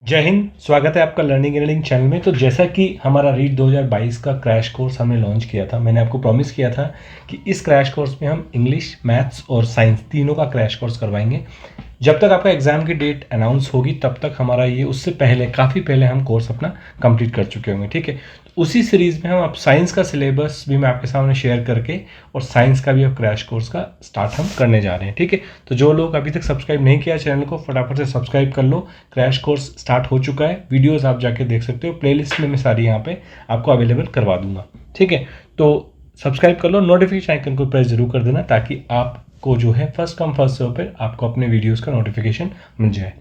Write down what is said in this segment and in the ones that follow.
जय हिंद। स्वागत है आपका लर्निंग एंड चैनल में। तो जैसा कि हमारा रीड 2022 का क्रैश कोर्स हमने लॉन्च किया था, मैंने आपको प्रॉमिस किया था कि इस क्रैश कोर्स में हम इंग्लिश, मैथ्स और साइंस तीनों का क्रैश कोर्स करवाएंगे। जब तक आपका एग्ज़ाम की डेट अनाउंस होगी तब तक हमारा ये उससे पहले काफ़ी पहले हम कोर्स अपना कंप्लीट कर चुके होंगे। ठीक है, तो उसी सीरीज़ में हम अब साइंस का सिलेबस भी मैं आपके सामने शेयर करके और साइंस का भी अब क्रैश कोर्स का स्टार्ट हम करने जा रहे हैं। ठीक है, तो जो लोग अभी तक सब्सक्राइब नहीं किया चैनल को फटाफट से सब्सक्राइब कर लो। क्रैश कोर्स स्टार्ट हो चुका है, वीडियोज़ आप जाके देख सकते हो, प्लेलिस्ट में मैं सारी यहाँ पे आपको अवेलेबल करवा दूंगा। ठीक है, तो सब्सक्राइब कर लो, नोटिफिकेशन आइकन को प्रेस जरूर कर देना ताकि आपको जो है फर्स्ट कम फर्स्ट सर्व पे आपको अपने वीडियोस का नोटिफिकेशन मिल जाए।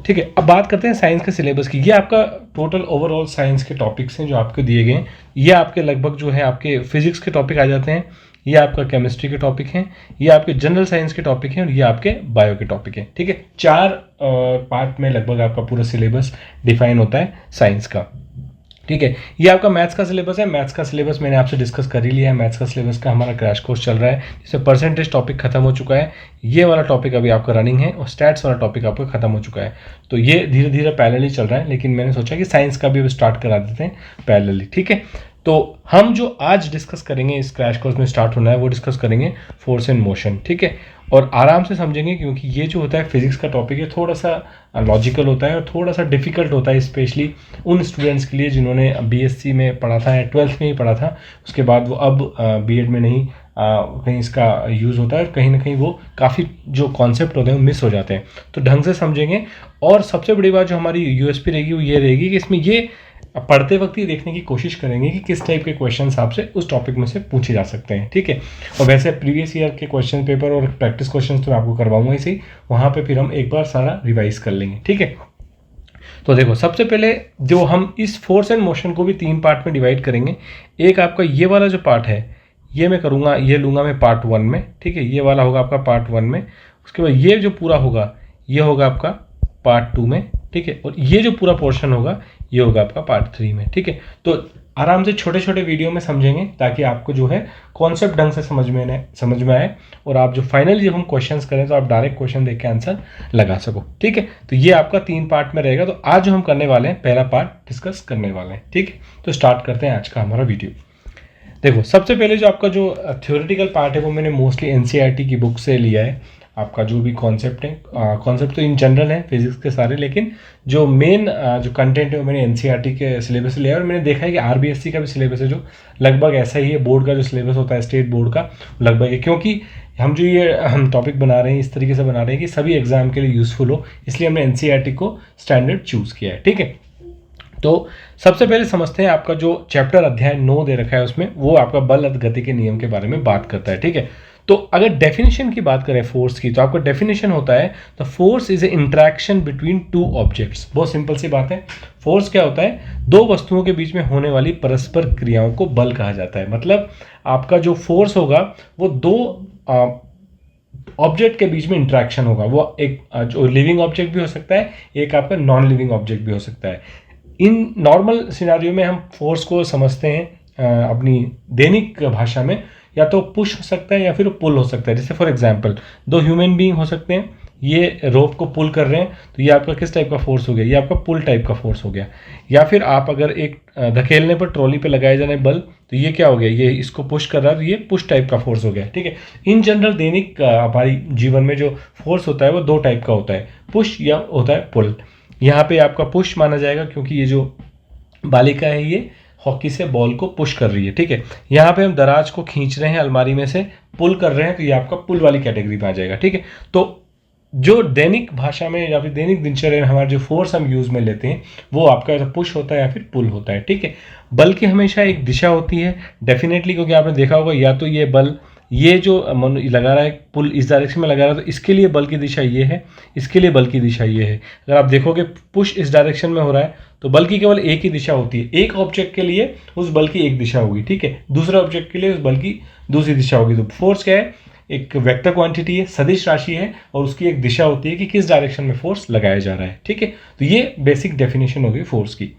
ठीक है, अब बात करते हैं साइंस के सिलेबस की। ये आपका टोटल ओवरऑल साइंस के टॉपिक्स हैं जो आपको दिए गए हैं। ये आपके लगभग जो है आपके फिजिक्स के टॉपिक आ जाते हैं, ये आपका केमिस्ट्री के टॉपिक हैं, ये आपके जनरल साइंस के टॉपिक हैं और ये आपके बायो के टॉपिक हैं। ठीक है, 4 पार्ट में लगभग आपका पूरा सिलेबस डिफाइन होता है साइंस का। ठीक है, ये आपका मैथ्स का सिलेबस है। मैथ्स का सिलेबस मैंने आपसे डिस्कस कर ही लिया है। मैथ्स का सिलेबस का हमारा क्रैश कोर्स चल रहा है, जिसमें परसेंटेज टॉपिक खत्म हो चुका है, ये वाला टॉपिक अभी आपका रनिंग है और स्टैट्स वाला टॉपिक आपका खत्म हो चुका है। तो ये धीरे धीरे पैरेलली चल रहा है, लेकिन मैंने सोचा कि साइंस का भी अब स्टार्ट करा देते हैं पैरेलली। ठीक है, तो हम जो आज डिस्कस करेंगे इस क्रैश कोर्स में स्टार्ट होना है वो डिस्कस करेंगे फोर्स एंड मोशन। ठीक है, और आराम से समझेंगे क्योंकि ये जो होता है फिजिक्स का टॉपिक है, थोड़ा सा लॉजिकल होता है और थोड़ा सा डिफिकल्ट होता है, स्पेशली उन स्टूडेंट्स के लिए जिन्होंने बीएससी में पढ़ा था या 12th में ही पढ़ा था, उसके बाद वो अब बीएड में नहीं कहीं इसका यूज़ होता है और कहीं ना कहीं वो काफ़ी जो कॉन्सेप्ट होते हैं वो मिस हो जाते हैं। तो ढंग से समझेंगे। और सबसे बड़ी बात जो हमारी यूएसपी रहेगी वो ये रहेगी कि इसमें ये पढ़ते वक्त ही देखने की कोशिश करेंगे कि किस टाइप के क्वेश्चंस आपसे उस टॉपिक में से पूछे जा सकते हैं। ठीक है, और वैसे प्रीवियस ईयर के क्वेश्चन पेपर और प्रैक्टिस क्वेश्चंस तो मैं आपको करवाऊंगा इसी, वहाँ पे फिर हम एक बार सारा रिवाइज कर लेंगे। ठीक है, तो देखो सबसे पहले जो हम इस फोर्स एंड मोशन को भी 3 पार्ट में डिवाइड करेंगे। एक आपका ये वाला जो पार्ट है ये मैं करूँगा, ये लूँगा मैं पार्ट 1 में। ठीक है, ये वाला होगा आपका पार्ट 1 में। उसके बाद ये जो पूरा होगा ये होगा आपका पार्ट 2 में। ठीक है, और ये जो पूरा पोर्शन होगा ये होगा आपका पार्ट 3 में। ठीक है, तो आराम से छोटे छोटे वीडियो में समझेंगे ताकि आपको जो है कॉन्सेप्ट ढंग से समझ में आए और आप जो फाइनली जब हम क्वेश्चंस करें तो आप डायरेक्ट क्वेश्चन देख के आंसर लगा सको। ठीक है, तो ये आपका 3 पार्ट में रहेगा। तो आज जो हम करने वाले हैं पहला पार्ट डिस्कस करने वाले हैं। ठीक है, तो स्टार्ट करते हैं आज का हमारा वीडियो। देखो सबसे पहले जो आपका जो थ्योरेटिकल पार्ट है वो मैंने मोस्टली एनसीईआरटी की बुक से लिया है। आपका जो भी कॉन्सेप्ट है, कॉन्सेप्ट तो इन जनरल है फिजिक्स के सारे, लेकिन जो मेन जो कंटेंट है वो मैंने एनसीईआरटी के सिलेबस से लिया है। और मैंने देखा है कि आरबीएससी का भी सिलेबस है जो लगभग ऐसा ही है, बोर्ड का जो सिलेबस होता है स्टेट बोर्ड का लगभग है, क्योंकि हम जो ये हम टॉपिक बना रहे हैं इस तरीके से बना रहे हैं कि सभी एग्जाम के लिए यूज़फुल हो, इसलिए हमने एनसीईआरटी को स्टैंडर्ड चूज़ किया है। ठीक है, तो सबसे पहले समझते हैं आपका जो चैप्टर अध्याय 9 दे रखा है उसमें वो आपका बल गति के नियम के बारे में बात करता है। ठीक है, तो अगर डेफिनेशन की बात करें फोर्स की तो आपका डेफिनेशन होता है the force is a interaction between two objects. बहुत सिंपल सी बात है, फोर्स क्या होता है, दो वस्तुओं के बीच में होने वाली परस्पर क्रियाओं को बल कहा जाता है। मतलब आपका जो फोर्स होगा वो दो ऑब्जेक्ट के बीच में इंटरेक्शन होगा। वो एक जो लिविंग ऑब्जेक्ट भी हो सकता है, एक आपका नॉन लिविंग ऑब्जेक्ट भी हो सकता है। इन नॉर्मल सिनारियो में हम फोर्स को समझते हैं अपनी दैनिक भाषा में, या तो पुश हो सकता है या फिर पुल हो सकता है। जैसे फॉर एग्जांपल दो ह्यूमन बीइंग हो सकते हैं, ये रोप को पुल कर रहे हैं तो ये आपका किस टाइप का फोर्स हो गया, ये आपका पुल टाइप का फोर्स हो गया। या फिर आप अगर एक धकेलने पर ट्रॉली पे लगाए जाने बल तो ये क्या हो गया, ये इसको पुश कर रहा है तो ये पुश टाइप का फोर्स हो गया। ठीक है, इन जनरल दैनिक हमारी जीवन में जो फोर्स होता है वो 2 टाइप का होता है, पुश या होता है पुल। यहाँ पे आपका पुश माना जाएगा क्योंकि ये जो बालिका है ये हॉकी से बॉल को पुश कर रही है। ठीक है, यहाँ पे हम दराज को खींच रहे हैं अलमारी में से, पुल कर रहे हैं तो ये आपका पुल वाली कैटेगरी में आ जाएगा। ठीक है, तो जो दैनिक भाषा में या फिर दैनिक दिनचर्या में हमारा जो फोर्स हम यूज में लेते हैं वो आपका पुश होता है या फिर पुल होता है। ठीक है, बल की हमेशा एक दिशा होती है डेफिनेटली, क्योंकि आपने देखा होगा या तो ये बल ये जो लगा रहा है पुल इस डायरेक्शन में लगा रहा है तो इसके लिए बल की दिशा ये है, इसके लिए बल की दिशा ये है। अगर आप देखोगे पुश इस डायरेक्शन में हो रहा है तो बल की केवल एक ही दिशा होती है, एक ऑब्जेक्ट के लिए उस बल की एक दिशा होगी। ठीक है, दूसरे ऑब्जेक्ट के लिए उस बल की दूसरी दिशा होगी। तो फोर्स क्या है, एक वेक्टर क्वांटिटी है, सदिश राशि है और उसकी एक दिशा होती है कि किस डायरेक्शन में फोर्स लगाया जा रहा है। ठीक है, तो ये बेसिक डेफिनेशन होगी फोर्स की।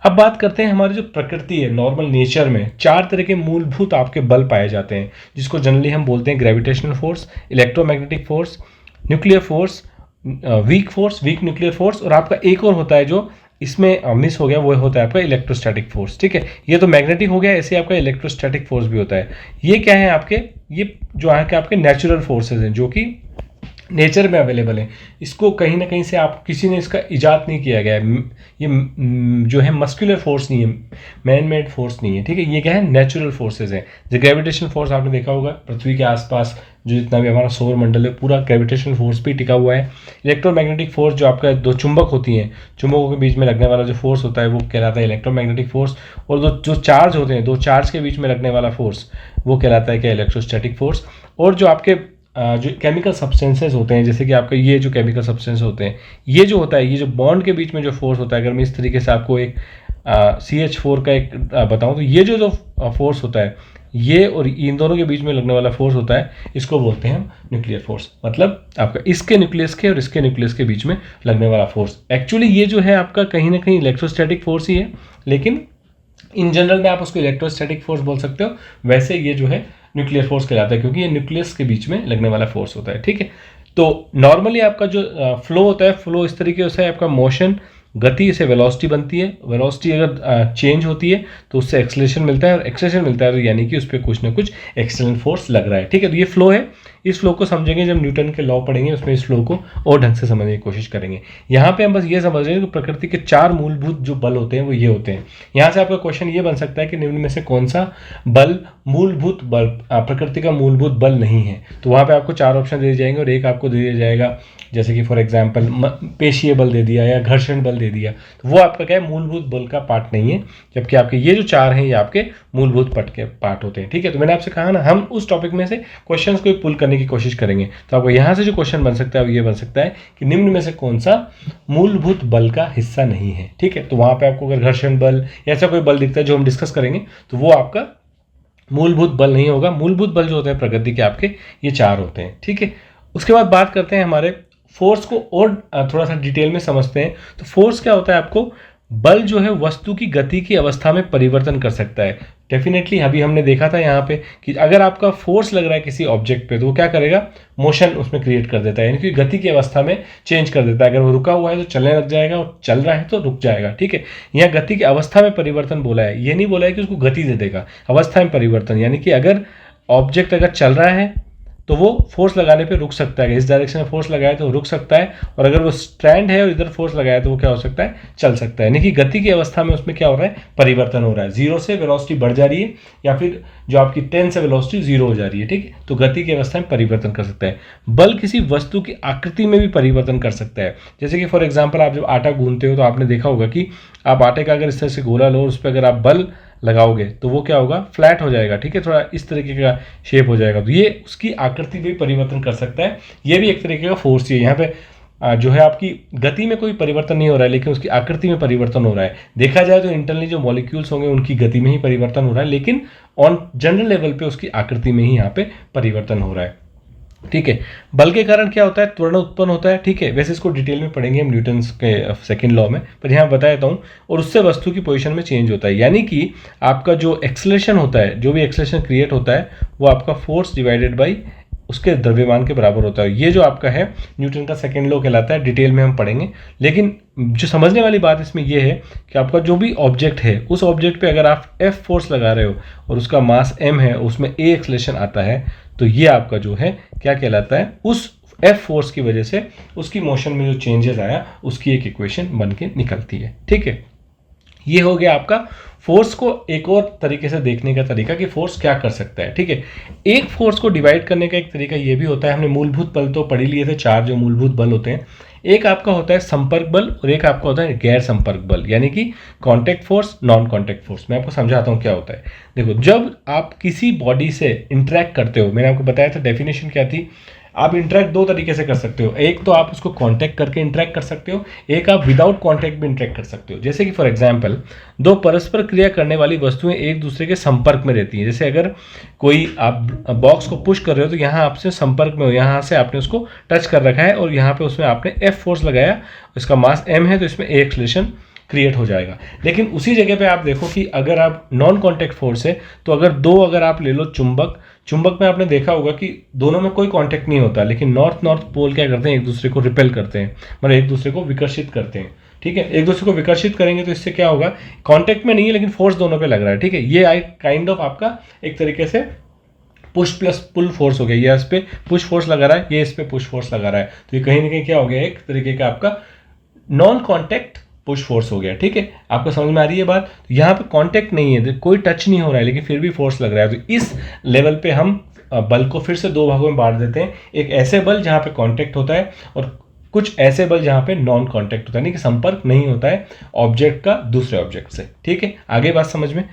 अब बात करते हैं हमारी जो प्रकृति है, नॉर्मल नेचर में 4 तरह के मूलभूत आपके बल पाए जाते हैं, जिसको जनरली हम बोलते हैं gravitational force, electromagnetic force, nuclear force weak force, weak nuclear force, और आपका एक और होता है जो इसमें मिस हो गया, वो होता है आपका इलेक्ट्रोस्टैटिक फोर्स। ठीक है, ये तो मैग्नेटिक हो गया, ऐसे आपका इलेक्ट्रोस्टैटिक फोर्स भी होता है। ये क्या है आपके, ये जो है कि आपके नेचुरल फोर्सेज हैं जो कि नेचर में अवेलेबल है। इसको कहीं ना कहीं से आप किसी ने इसका इजाद नहीं किया गया है। ये जो है मस्कुलर फोर्स नहीं है, मैन मेड फोर्स नहीं है। ठीक है, ये क्या है, नेचुरल फोर्सेज है। जो ग्रेविटेशन फोर्स आपने देखा होगा पृथ्वी के आसपास जो जितना भी हमारा सौर मंडल है पूरा ग्रेविटेशन फोर्स पे टिका हुआ है। इलेक्ट्रोमैग्नेटिक फोर्स जो आपका दो चुंबक होती हैं, चुंबकों के बीच में लगने वाला जो फोर्स होता है वो कहलाता है इलेक्ट्रोमैग्नेटिक फोर्स। और जो चार्ज होते हैं, दो चार्ज के बीच में लगने वाला फोर्स वो कहलाता है क्या, इलेक्ट्रोस्टैटिक फोर्स। और जो आपके जो केमिकल सब्सटेंसेस होते हैं, जैसे कि आपका ये जो केमिकल सब्सटेंस होते हैं, ये जो होता है, ये जो बॉन्ड के बीच में जो फोर्स होता है, अगर मैं इस तरीके से आपको एक CH4 का एक बताऊं तो ये जो फोर्स होता है, ये और इन दोनों के बीच में लगने वाला फोर्स होता है, इसको बोलते हैं हम न्यूक्लियर फोर्स। मतलब आपका इसके न्यूक्लियस के और इसके न्यूक्लियस के बीच में लगने वाला फोर्स। एक्चुअली ये जो है आपका कहीं ना कहीं इलेक्ट्रोस्टैटिक फोर्स ही है, लेकिन इन जनरल में आप उसको इलेक्ट्रोस्टैटिक फोर्स बोल सकते हो। वैसे ये जो है न्यूक्लियर फोर्स कहलाता है, क्योंकि ये न्यूक्लियस के बीच में लगने वाला फोर्स होता है। ठीक है, तो नॉर्मली आपका जो फ्लो होता है, फ्लो इस तरीके से आपका मोशन, गति से वेलोसिटी बनती है। वेलोसिटी अगर चेंज होती है तो उससे एक्सेलरेशन मिलता है, और एक्सेलरेशन मिलता है तो यानी कि उस पर कुछ ना कुछ एक्सटर्नल फोर्स लग रहा है। ठीक है, तो ये फ्लो है। इस फ्लो को समझेंगे जब न्यूटन के लॉ पढ़ेंगे, उसमें इस फ्लो को और ढंग से समझने की कोशिश करेंगे। यहाँ पे हम बस ये समझ रहे हैं कि प्रकृति के चार मूलभूत जो बल होते हैं वो ये होते हैं। यहाँ से आपका क्वेश्चन ये बन सकता है कि निम्न में से कौन सा बल मूलभूत बल, प्रकृति का मूलभूत बल नहीं है। तो वहाँ पे आपको चार ऑप्शन दे जाएंगे और एक आपको दे दिया जाएगा, जैसे कि फॉर एग्जाम्पल पेशीय बल दे दिया या घर्षण बल दे दिया, तो वो आपका क्या है, मूलभूत बल का पार्ट नहीं है। जबकि आपके ये जो चार हैं ये आपके मूलभूत पट के पार्ट होते हैं। ठीक है, तो मैंने आपसे कहा ना, हम उस टॉपिक में से क्वेश्चंस को पुल करने की कोशिश करेंगे। तो आपको यहाँ से जो क्वेश्चन बन सकता है वो ये बन सकता है कि निम्न में से कौन सा मूलभूत बल का हिस्सा नहीं है। ठीक है, तो वहाँ पे आपको अगर घर्षण बल या ऐसा कोई बल दिखता है जो हम डिस्कस करेंगे, तो वो आपका मूलभूत बल नहीं होगा। मूलभूत बल जो होते हैं प्रकृति के आपके ये चार होते हैं। ठीक है, उसके बाद बात करते हैं हमारे फोर्स को और थोड़ा सा डिटेल में समझते हैं। तो फोर्स क्या होता है, आपको बल जो है वस्तु की गति की अवस्था में परिवर्तन कर सकता है। डेफिनेटली अभी हमने देखा था यहाँ पे कि अगर आपका फोर्स लग रहा है किसी ऑब्जेक्ट पे तो वो क्या करेगा, मोशन उसमें क्रिएट कर देता है, यानी कि गति की अवस्था में चेंज कर देता है। अगर वो रुका हुआ है तो चलने लग जाएगा, और चल रहा है तो रुक जाएगा। ठीक है, यहाँ गति की अवस्था में परिवर्तन बोला है, ये नहीं बोला है कि उसको गति दे देगा। अवस्था में परिवर्तन यानी कि अगर ऑब्जेक्ट अगर चल रहा है तो वो फोर्स लगाने पे रुक सकता है, इस डायरेक्शन में फोर्स लगाए तो रुक सकता है, और अगर वो स्टैंड है और इधर फोर्स लगाए तो वो क्या हो सकता है, चल सकता है। यानी कि गति की अवस्था में उसमें क्या हो रहा है, परिवर्तन हो रहा है। जीरो से वेलोसिटी बढ़ जा रही है, या फिर जो आपकी 10 से वेलोसिटी जीरो हो जा रही है। ठीक है, तो गति की अवस्था में परिवर्तन कर सकता है। बल किसी वस्तु की आकृति में भी परिवर्तन कर सकता है। जैसे कि फॉर एग्जाम्पल आप जब आटा गूंथते हो तो आपने देखा होगा कि आप आटे का अगर इस तरह से गोला लो और उस पर अगर आप बल लगाओगे तो वो क्या होगा, फ्लैट हो जाएगा। ठीक है, थोड़ा इस तरीके का शेप हो जाएगा। तो ये उसकी आकृति भी परिवर्तन कर सकता है। ये भी एक तरीके का फोर्स है। यहाँ पे जो है आपकी गति में कोई परिवर्तन नहीं हो रहा है, लेकिन उसकी आकृति में परिवर्तन हो रहा है। देखा जाए तो इंटरनली जो मॉलिक्यूल्स होंगे उनकी गति में ही परिवर्तन हो रहा है, लेकिन ऑन जनरल लेवल पे उसकी आकृति में ही यहाँ पे परिवर्तन हो रहा है। ठीक है, बल के कारण क्या होता है, त्वरण उत्पन्न होता है। ठीक है, वैसे इसको डिटेल में पढ़ेंगे हम न्यूटन के सेकंड लॉ में, पर यहाँ बता देता हूँ। और उससे वस्तु की पोजीशन में चेंज होता है, यानी कि आपका जो एक्सेलरेशन होता है, जो भी एक्सेलरेशन क्रिएट होता है वो आपका फोर्स डिवाइडेड बाई उसके द्रव्यमान के बराबर होता है। ये जो आपका है न्यूटन का सेकंड लॉ कहलाता है। डिटेल में हम पढ़ेंगे, लेकिन जो समझने वाली बात इसमें यह है कि आपका जो भी ऑब्जेक्ट है उस ऑब्जेक्ट पे अगर आप F फोर्स लगा रहे हो और उसका मास m है, उसमें a एक्सेलरेशन आता है, तो ये आपका जो है क्या कहलाता है, उस F फोर्स की वजह से उसकी मोशन में जो चेंजेस आया उसकी एक इक्वेशन बन के निकलती है। ठीक है, ये हो गया आपका फोर्स को एक और तरीके से देखने का तरीका कि फोर्स क्या कर सकता है। ठीक है, एक फोर्स को डिवाइड करने का एक तरीका ये भी होता है। हमने मूलभूत बल तो पढ़ ही लिए थे, चार जो मूलभूत बल होते हैं। एक आपका होता है संपर्क बल और एक आपका होता है गैर संपर्क बल, यानी कि contact force, non contact force. मैं आपको समझाता हूँ क्या होता है। देखो, जब आप किसी बॉडी से इंटरेक्ट करते हो, मैंने आपको बताया था डेफिनेशन क्या थी, आप इंटरेक्ट दो तरीके से कर सकते हो। एक तो आप उसको कांटेक्ट करके इंटरेक्ट कर सकते हो, एक आप विदाउट कांटेक्ट भी इंटरेक्ट कर सकते हो। जैसे कि फॉर एग्जांपल दो परस्पर क्रिया करने वाली वस्तुएं एक दूसरे के संपर्क में रहती हैं। जैसे अगर कोई आप बॉक्स को पुश कर रहे हो तो यहाँ आपसे संपर्क में हो, यहाँ से आपने उसको टच कर रखा है और यहाँ पे उसमें आपने F फोर्स लगाया, इसका मास m है तो इसमें A एक्सेलरेशन क्रिएट हो जाएगा। लेकिन उसी जगह पे आप देखो कि अगर आप नॉन कॉन्टैक्ट फोर्स है तो अगर आप ले लो चुंबक, चुंबक में आपने देखा होगा कि दोनों में कोई कांटेक्ट नहीं होता, लेकिन नॉर्थ नॉर्थ पोल क्या करते हैं, एक दूसरे को रिपेल करते हैं, मतलब एक दूसरे को विकर्षित करते हैं। ठीक है, एक दूसरे को विकर्षित करेंगे तो इससे क्या होगा, कांटेक्ट में नहीं है लेकिन फोर्स दोनों पे लग रहा है। ठीक है, ये आई काइंड ऑफ आपका एक तरीके से पुश प्लस पुल फोर्स हो गया। ये इस पे पुश फोर्स लगा रहा है, ये इस पे पुश फोर्स लगा रहा है, तो ये कहीं ना कहीं क्या हो गया, एक तरीके का आपका नॉन कांटेक्ट पुश फोर्स हो गया। ठीक है, आपको समझ में आ रही है बात। तो यहाँ पे कांटेक्ट नहीं है, कोई टच नहीं हो रहा है, लेकिन फिर भी फोर्स लग रहा है। तो इस लेवल पे हम बल को फिर से दो भागों में बांट देते हैं, एक ऐसे बल जहाँ पे कांटेक्ट होता है और कुछ ऐसे बल जहाँ पे नॉन कांटेक्ट होता है, नहीं कि संपर्क नहीं होता है ऑब्जेक्ट का दूसरे ऑब्जेक्ट से। ठीक है, आगे बात समझ में।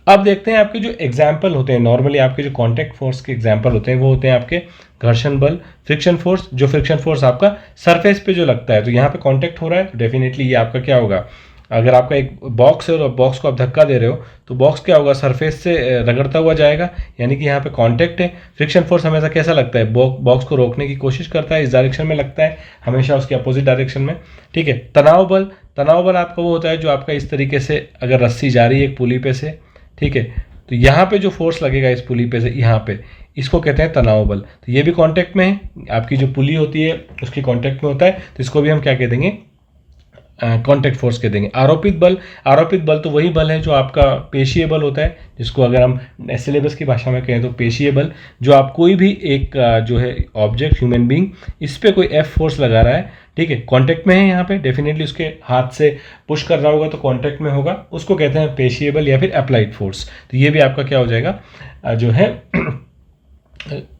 अब देखते हैं आपके जो एग्जाम्पल होते हैं, नॉर्मली आपके जो कांटेक्ट फोर्स के एग्जाम्पल होते हैं वो होते हैं आपके घर्षण बल, फ्रिक्शन फोर्स। जो फ्रिक्शन फोर्स आपका सरफेस पे जो लगता है, तो यहाँ पे कांटेक्ट हो रहा है तो डेफिनेटली ये आपका क्या होगा, अगर आपका एक बॉक्स है और बॉक्स को आप धक्का दे रहे हो तो बॉक्स क्या होगा, सरफेस से रगड़ता हुआ जाएगा, यानी कि यहाँ पे कांटेक्ट है। फ्रिक्शन फोर्स हमेशा कैसा लगता है, बॉक्स को रोकने की कोशिश करता है, इस डायरेक्शन में लगता है, हमेशा उसके अपोजिट डायरेक्शन में। ठीक है, तनाव बल आपका वो होता है जो आपका इस तरीके से अगर रस्सी जा रही है एक पुली पे से, ठीक है, तो यहाँ पे जो फोर्स लगेगा इस पुली पे से यहाँ पे, इसको कहते हैं तनाव बल। तो ये भी कांटेक्ट में है, आपकी जो पुली होती है उसकी कांटेक्ट में होता है, तो इसको भी हम क्या कह देंगे, कांटेक्ट फोर्स कह देंगे। आरोपित बल तो वही बल है जो आपका पेशीय बल होता है, जिसको अगर हम सिलेबस की भाषा में कहें तो पेशीय बल, जो आप कोई भी एक जो है ऑब्जेक्ट, ह्यूमन बीइंग, इस पे कोई एफ फोर्स लगा रहा है, ठीक है, कांटेक्ट में है यहाँ पे, डेफिनेटली उसके हाथ से पुश कर रहा होगा तो कांटेक्ट में होगा, उसको कहते हैं पेशीय बल या फिर अप्लाइड फोर्स। तो ये भी आपका क्या हो जाएगा, जो है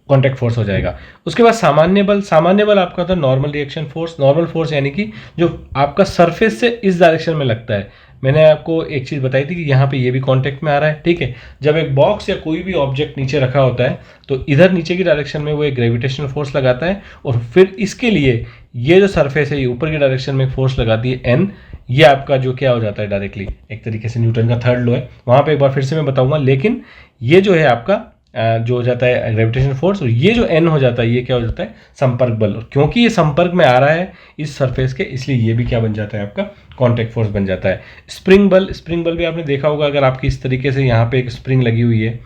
कॉन्टैक्ट फोर्स हो जाएगा। उसके बाद सामान्य बल आपका था normal reaction force. Normal force यानी कि जो आपका सरफेस से इस डायरेक्शन में लगता है। मैंने आपको एक चीज़ बताई थी कि यहाँ पे ये भी कांटेक्ट में आ रहा है। ठीक है, जब एक बॉक्स या कोई भी ऑब्जेक्ट नीचे रखा होता है तो इधर नीचे की डायरेक्शन में वो एक ग्रेविटेशनल फोर्स लगाता है, और फिर इसके लिए ये जो सरफेस है ये ऊपर की डायरेक्शन में फोर्स लगाती है एन। ये आपका जो क्या हो जाता है, डायरेक्टली एक तरीके से न्यूटन का थर्ड लॉ है, वहाँ पे एक बार फिर से मैं बताऊंगा, लेकिन ये जो है आपका जो हो जाता है ग्रेविटेशन फोर्स, और ये जो एन हो जाता है ये क्या हो जाता है, संपर्क बल। और क्योंकि ये संपर्क में आ रहा है इस सरफेस के, इसलिए ये भी क्या बन जाता है, आपका कांटेक्ट फोर्स बन जाता है। स्प्रिंग बल भी आपने देखा होगा, अगर आपकी इस तरीके से यहाँ पे एक स्प्रिंग लगी हुई है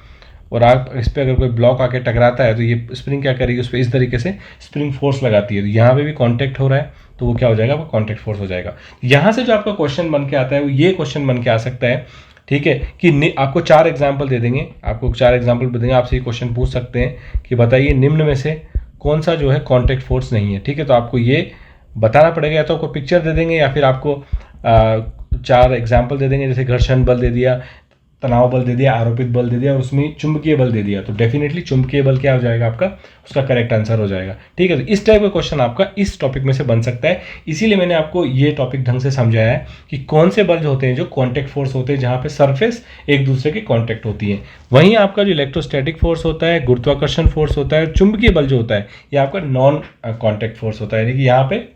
और आप इस पर अगर कोई ब्लॉक आके टकराता है तो ये स्प्रिंग क्या करेगी, उस पर इस तरीके से स्प्रिंग फोर्स लगाती है, तो यहाँ पे भी कांटेक्ट हो रहा है तो वो क्या हो जाएगा, आपका कांटेक्ट फोर्स हो जाएगा। यहाँ से जो आपका क्वेश्चन बन के आता है वो ये क्वेश्चन बन के आ सकता है, ठीक है, कि आपको 4 एग्जाम्पल दे देंगे, आपको 4 एग्जाम्पल देंगे, आपसे ये क्वेश्चन पूछ सकते हैं कि बताइए निम्न में से कौन सा जो है कांटेक्ट फोर्स नहीं है। ठीक है, तो आपको ये बताना पड़ेगा, या तो आपको पिक्चर दे देंगे या फिर आपको 4 एग्जाम्पल दे देंगे, जैसे घर्षण बल दे दिया, तनाव बल दे दिया, आरोपित बल दे दिया, और उसमें चुंबकीय बल दे दिया, तो डेफिनेटली चुंबकीय बल क्या हो जाएगा, आपका उसका करेक्ट आंसर हो जाएगा। ठीक है, तो इस टाइप का क्वेश्चन आपका इस टॉपिक में से बन सकता है, इसीलिए मैंने आपको ये टॉपिक ढंग से समझाया है कि कौन से बल होते हैं जो कॉन्टैक्ट फोर्स होते हैं, जहाँ पे सरफेस एक दूसरे के कॉन्टैक्ट होती है। वहीं आपका जो इलेक्ट्रोस्टैटिक फोर्स होता है, गुरुत्वाकर्षण फोर्स होता है, चुंबकीय बल जो होता है, ये आपका नॉन कॉन्टैक्ट फोर्स होता है, यानी कि यहाँ पे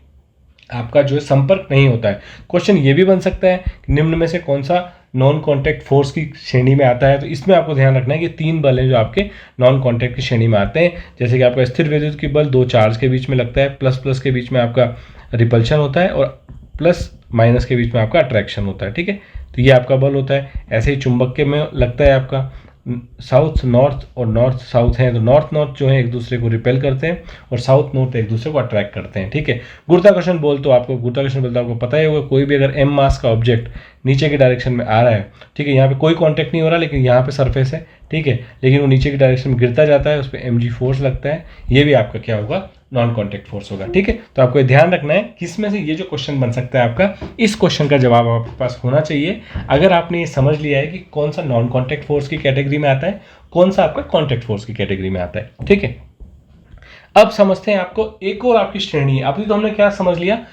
आपका जो है संपर्क नहीं होता है। क्वेश्चन ये भी बन सकता है कि निम्न में से कौन सा नॉन कॉन्टैक्ट फोर्स की श्रेणी में आता है, तो इसमें आपको ध्यान रखना है कि 3 बल हैं जो आपके नॉन कॉन्टैक्ट की श्रेणी में आते हैं, जैसे कि आपका स्थिर विद्युत की बल 2 चार्ज के बीच में लगता है, प्लस प्लस के बीच में आपका रिपल्शन होता है, और प्लस माइनस के बीच में आपका अट्रैक्शन होता है। ठीक है, तो ये आपका बल होता है। ऐसे ही चुंबक के में लगता है आपका साउथ नॉर्थ और नॉर्थ साउथ है, तो नॉर्थ जो है एक दूसरे को रिपेल करते हैं और साउथ नॉर्थ एक दूसरे को अट्रैक्ट करते हैं। ठीक है, गुरुत्वाकर्षण बल तो आपको पता ही होगा, कोई भी अगर m मास का ऑब्जेक्ट नीचे की डायरेक्शन में आ रहा है, ठीक है, यहाँ पे कोई कांटेक्ट नहीं हो रहा, लेकिन यहाँ पे सरफेस है, ठीक है, लेकिन वो नीचे की डायरेक्शन में गिरता जाता है, उस पर mg फोर्स लगता है, ये भी आपका क्या होगा, नॉन कॉन्टैक्ट फोर्स होगा। ठीक है, तो आपको ध्यान रखना है किसमें से ये जो क्वेश्चन बन सकता है आपका, इस क्वेश्चन का जवाब आपके पास होना चाहिए। अगर आपने ये समझ लिया है कि कौन सा नॉन कॉन्टैक्ट फोर्स की कैटेगरी में आता है, कौन सा आपका कॉन्टैक्ट फोर्स की कैटेगरी में आता है। ठीक है, अब समझते हैं आपको एक और आपकी श्रेणी है। अभी तो हमने क्या समझ लिया,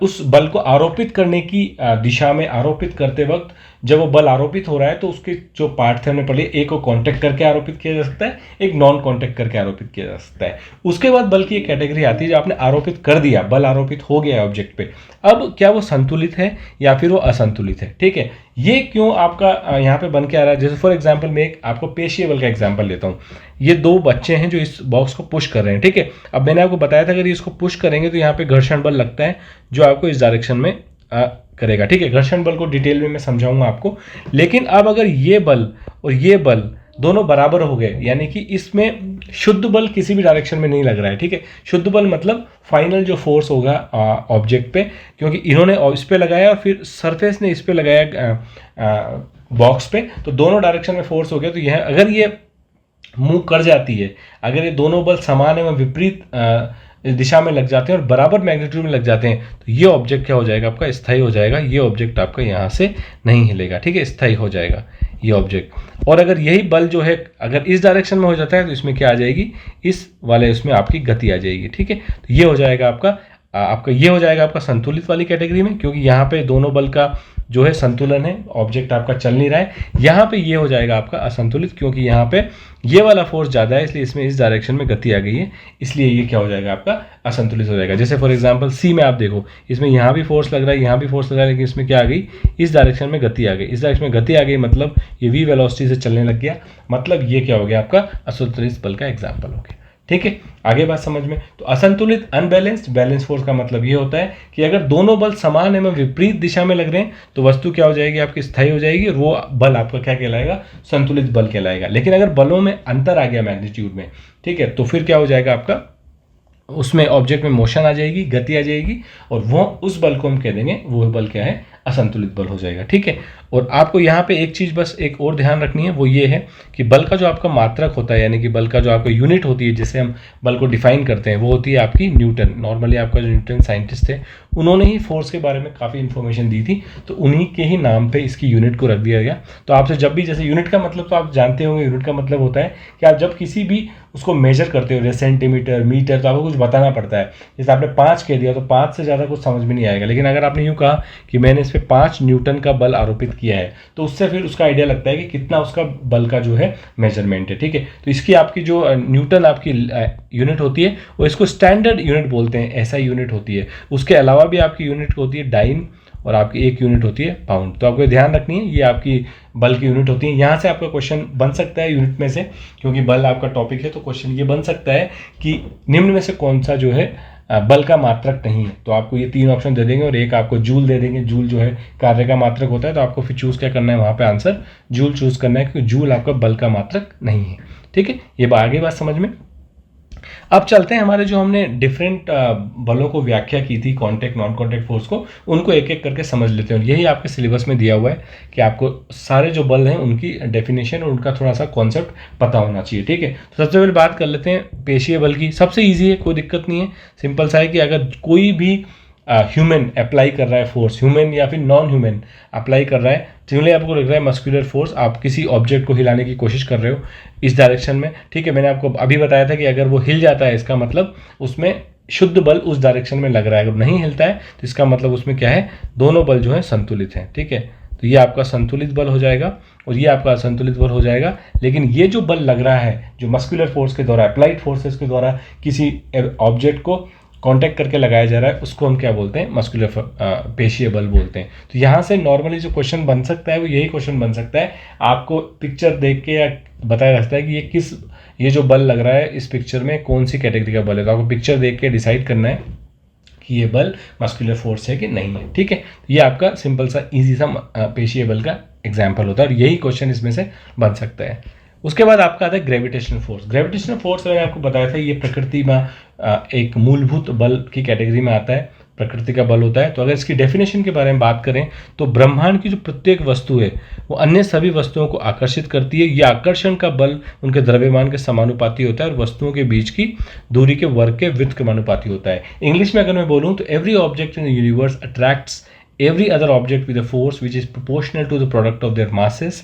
उस बल को आरोपित करने की दिशा में आरोपित करते वक्त जब वो बल आरोपित हो रहा है तो उसके जो पार्ट थे हमने पढ़े, एक को कांटेक्ट करके आरोपित किया जा सकता है, एक नॉन कांटेक्ट करके आरोपित किया जा सकता है। उसके बाद बल की एक कैटेगरी आती है जो आपने आरोपित कर दिया, बल आरोपित हो गया ऑब्जेक्ट पे, अब क्या वो संतुलित है या फिर वो असंतुलित है। ठीक है, ये क्यों आपका यहाँ पे बन के आ रहा है, जैसे फॉर एग्जाम्पल मैं एक आपको पेशीय बल का एग्जाम्पल लेता हूँ। ये 2 बच्चे हैं जो इस बॉक्स को पुश कर रहे हैं। ठीक है, अब मैंने आपको बताया था अगर ये इसको पुश करेंगे तो यहाँ पे घर्षण बल लगता है जो आपको इस डायरेक्शन में करेगा। ठीक है, घर्षण बल को डिटेल में मैं समझाऊंगा आपको, लेकिन अब अगर ये बल और ये बल दोनों बराबर हो गए, यानी कि इसमें शुद्ध बल किसी भी डायरेक्शन में नहीं लग रहा है, ठीक है। शुद्ध बल मतलब फाइनल जो फोर्स होगा ऑब्जेक्ट पे, क्योंकि इन्होंने इस पे लगाया और फिर सरफेस ने इस पे लगाया बॉक्स पे, तो दोनों डायरेक्शन में फोर्स हो गया। तो यह अगर ये मूव कर जाती है, अगर ये दोनों बल समान एवं विपरीत दिशा में लग जाते हैं और बराबर मैग्नीट्यूड में लग जाते हैं, तो ये ऑब्जेक्ट क्या हो जाएगा आपका, स्थायी हो जाएगा। ये ऑब्जेक्ट आपका यहाँ से नहीं हिलेगा, ठीक है, स्थायी हो जाएगा ये ऑब्जेक्ट। और अगर यही बल जो है अगर इस डायरेक्शन में हो जाता है तो इसमें क्या आ जाएगी, इस वाले उसमें आपकी गति आ जाएगी, ठीक है। तो ये हो जाएगा आपका ये हो जाएगा आपका संतुलित वाली कैटेगरी में, क्योंकि यहाँ पे दोनों बल का जो है संतुलन है, ऑब्जेक्ट आपका चल नहीं रहा है। यहाँ पे ये हो जाएगा आपका असंतुलित, क्योंकि यहाँ पे ये वाला फोर्स ज़्यादा है, इसलिए इसमें इस डायरेक्शन में गति आ गई है, इसलिए ये क्या हो जाएगा आपका असंतुलित हो जाएगा। जैसे फॉर एग्जांपल सी में आप देखो, इसमें यहाँ भी फोर्स लग रहा है, यहाँ भी फोर्स लग रहा है, लेकिन इसमें क्या आ गई, इस डायरेक्शन में गति आ गई। इस डायरेक्शन में गति आ गई मतलब ये वी वेलोसिटी से चलने लग गया, मतलब ये क्या हो गया आपका असंतुलित बल का एग्जाम्पल हो गया, ठीक है। आगे बात समझ में। तो असंतुलित अनबैलेंस्ड, बैलेंस फोर्स का मतलब ये होता है कि अगर दोनों बल समान एवं विपरीत दिशा में लग रहे हैं तो वस्तु क्या हो जाएगी आपकी, स्थायी हो जाएगी, और वो बल आपका क्या कहलाएगा, संतुलित बल कहलाएगा। लेकिन अगर बलों में अंतर आ गया मैग्नीट्यूड में, ठीक है, तो फिर क्या हो जाएगा आपका, उसमें ऑब्जेक्ट में मोशन आ जाएगी, गति आ जाएगी, और वो उस बल को हम कह देंगे वो बल क्या है, असंतुलित बल हो जाएगा, ठीक है। और आपको यहाँ पे एक चीज़ बस एक और ध्यान रखनी है, वो ये है कि बल का जो आपका मात्रक होता है, यानी कि बल का जो आपका यूनिट होती है जिससे हम बल को डिफाइन करते हैं, वो होती है आपकी न्यूटन। नॉर्मली आपका जो न्यूटन साइंटिस्ट थे उन्होंने ही फोर्स के बारे में काफ़ी इन्फॉर्मेशन दी थी, तो उन्हीं के ही नाम पे इसकी यूनिट को रख दिया गया। तो आपसे जब भी, जैसे यूनिट का मतलब तो आप जानते होंगे, यूनिट का मतलब होता है कि आप जब किसी भी उसको मेजर करते हो, जैसे सेंटीमीटर, मीटर, तो आपको कुछ बताना पड़ता है। जैसे आपने 5 कह दिया तो 5 से ज़्यादा कुछ समझ में नहीं आएगा, लेकिन अगर आपने यूँ कहा कि मैंने इस पर 5 न्यूटन का बल आरोपित किया है, तो उससे फिर उसका आइडिया लगता है कि कितना उसका बल का जो है मेजरमेंट है, ठीक है। तो इसकी आपकी जो न्यूटन आपकी यूनिट होती है वो इसको स्टैंडर्ड यूनिट बोलते हैं, ऐसा यूनिट होती है। उसके अलावा भी आपकी यूनिट होती है डाइन, और आपकी एक यूनिट होती है पाउंड। तो आपको ध्यान रखनी है, ये आपकी बल की यूनिट होती है। यहाँ से आपका क्वेश्चन बन सकता है यूनिट में से, क्योंकि बल आपका टॉपिक है, तो क्वेश्चन ये बन सकता है कि निम्न में से कौन सा जो है बल का मात्रक नहीं है। तो आपको ये 3 ऑप्शन दे देंगे और एक आपको जूल दे देंगे। जूल जो है कार्य का मात्रक होता है, तो आपको फिर चूज़ क्या करना है, वहाँ पे आंसर जूल चूज़ करना है, क्योंकि जूल आपका बल का मात्रक नहीं है, ठीक है। ये आगे बात समझ में। अब चलते हैं हमारे जो हमने डिफरेंट बलों को व्याख्या की थी, कॉन्टैक्ट नॉन कॉन्टैक्ट फोर्स को, उनको एक एक करके समझ लेते हैं। यही आपके सिलेबस में दिया हुआ है कि आपको सारे जो बल हैं उनकी डेफिनेशन और उनका थोड़ा सा कॉन्सेप्ट पता होना चाहिए, ठीक है। तो सबसे पहले बात कर लेते हैं पेशीय बल की। सबसे ईजी है, कोई दिक्कत नहीं है, सिंपल सा है कि अगर कोई भी ह्यूमन अप्लाई कर रहा है फोर्स, ह्यूमन या फिर नॉन ह्यूमन अप्लाई कर रहा है, जिन्हें आपको लग रहा है मस्कुलर फोर्स, आप किसी ऑब्जेक्ट को हिलाने की कोशिश कर रहे हो इस डायरेक्शन में, ठीक है। मैंने आपको अभी बताया था कि अगर वो हिल जाता है इसका मतलब उसमें शुद्ध बल उस डायरेक्शन में लग रहा है। अगर नहीं हिलता है तो इसका मतलब उसमें क्या है, दोनों बल जो है संतुलित हैं, ठीक है। तो ये आपका संतुलित बल हो जाएगा और ये आपका असंतुलित बल हो जाएगा। लेकिन ये जो बल लग रहा है, जो मस्कुलर फोर्स के द्वारा, अप्लाइड फोर्सेस के द्वारा किसी ऑब्जेक्ट को कांटेक्ट करके लगाया जा रहा है, उसको हम क्या बोलते हैं, मस्कुलर पेशीय बल बोलते हैं। तो यहाँ से नॉर्मली जो क्वेश्चन बन सकता है वो यही क्वेश्चन बन सकता है, आपको पिक्चर देख के या बताया जा सकता है कि ये जो बल लग रहा है इस पिक्चर में कौन सी कैटेगरी का बल है। तो आपको पिक्चर देख के डिसाइड करना है कि ये बल मस्कुलर फोर्स है कि नहीं है, ठीक है। ये आपका सिंपल सा ईजी सा पेशीय बल का एग्जाम्पल होता है और यही क्वेश्चन इसमें से बन सकता है। उसके बाद आपका आता है ग्रेविटेशनल फोर्स। ग्रेविटेशनल फोर्स मैंने आपको बताया था, ये प्रकृति में एक मूलभूत बल की कैटेगरी में आता है, प्रकृति का बल होता है। तो अगर इसकी डेफिनेशन के बारे में बात करें तो ब्रह्मांड की जो प्रत्येक वस्तु है वो अन्य सभी वस्तुओं को आकर्षित करती है। यह आकर्षण का बल उनके द्रव्यमान के समानुपाती होता है और वस्तुओं के बीच की दूरी के वर्ग के वृत्त के समानुपाती होता है। इंग्लिश में अगर मैं बोलूँ तो every object in the universe attracts every other object with a force which is proportional to the product of their masses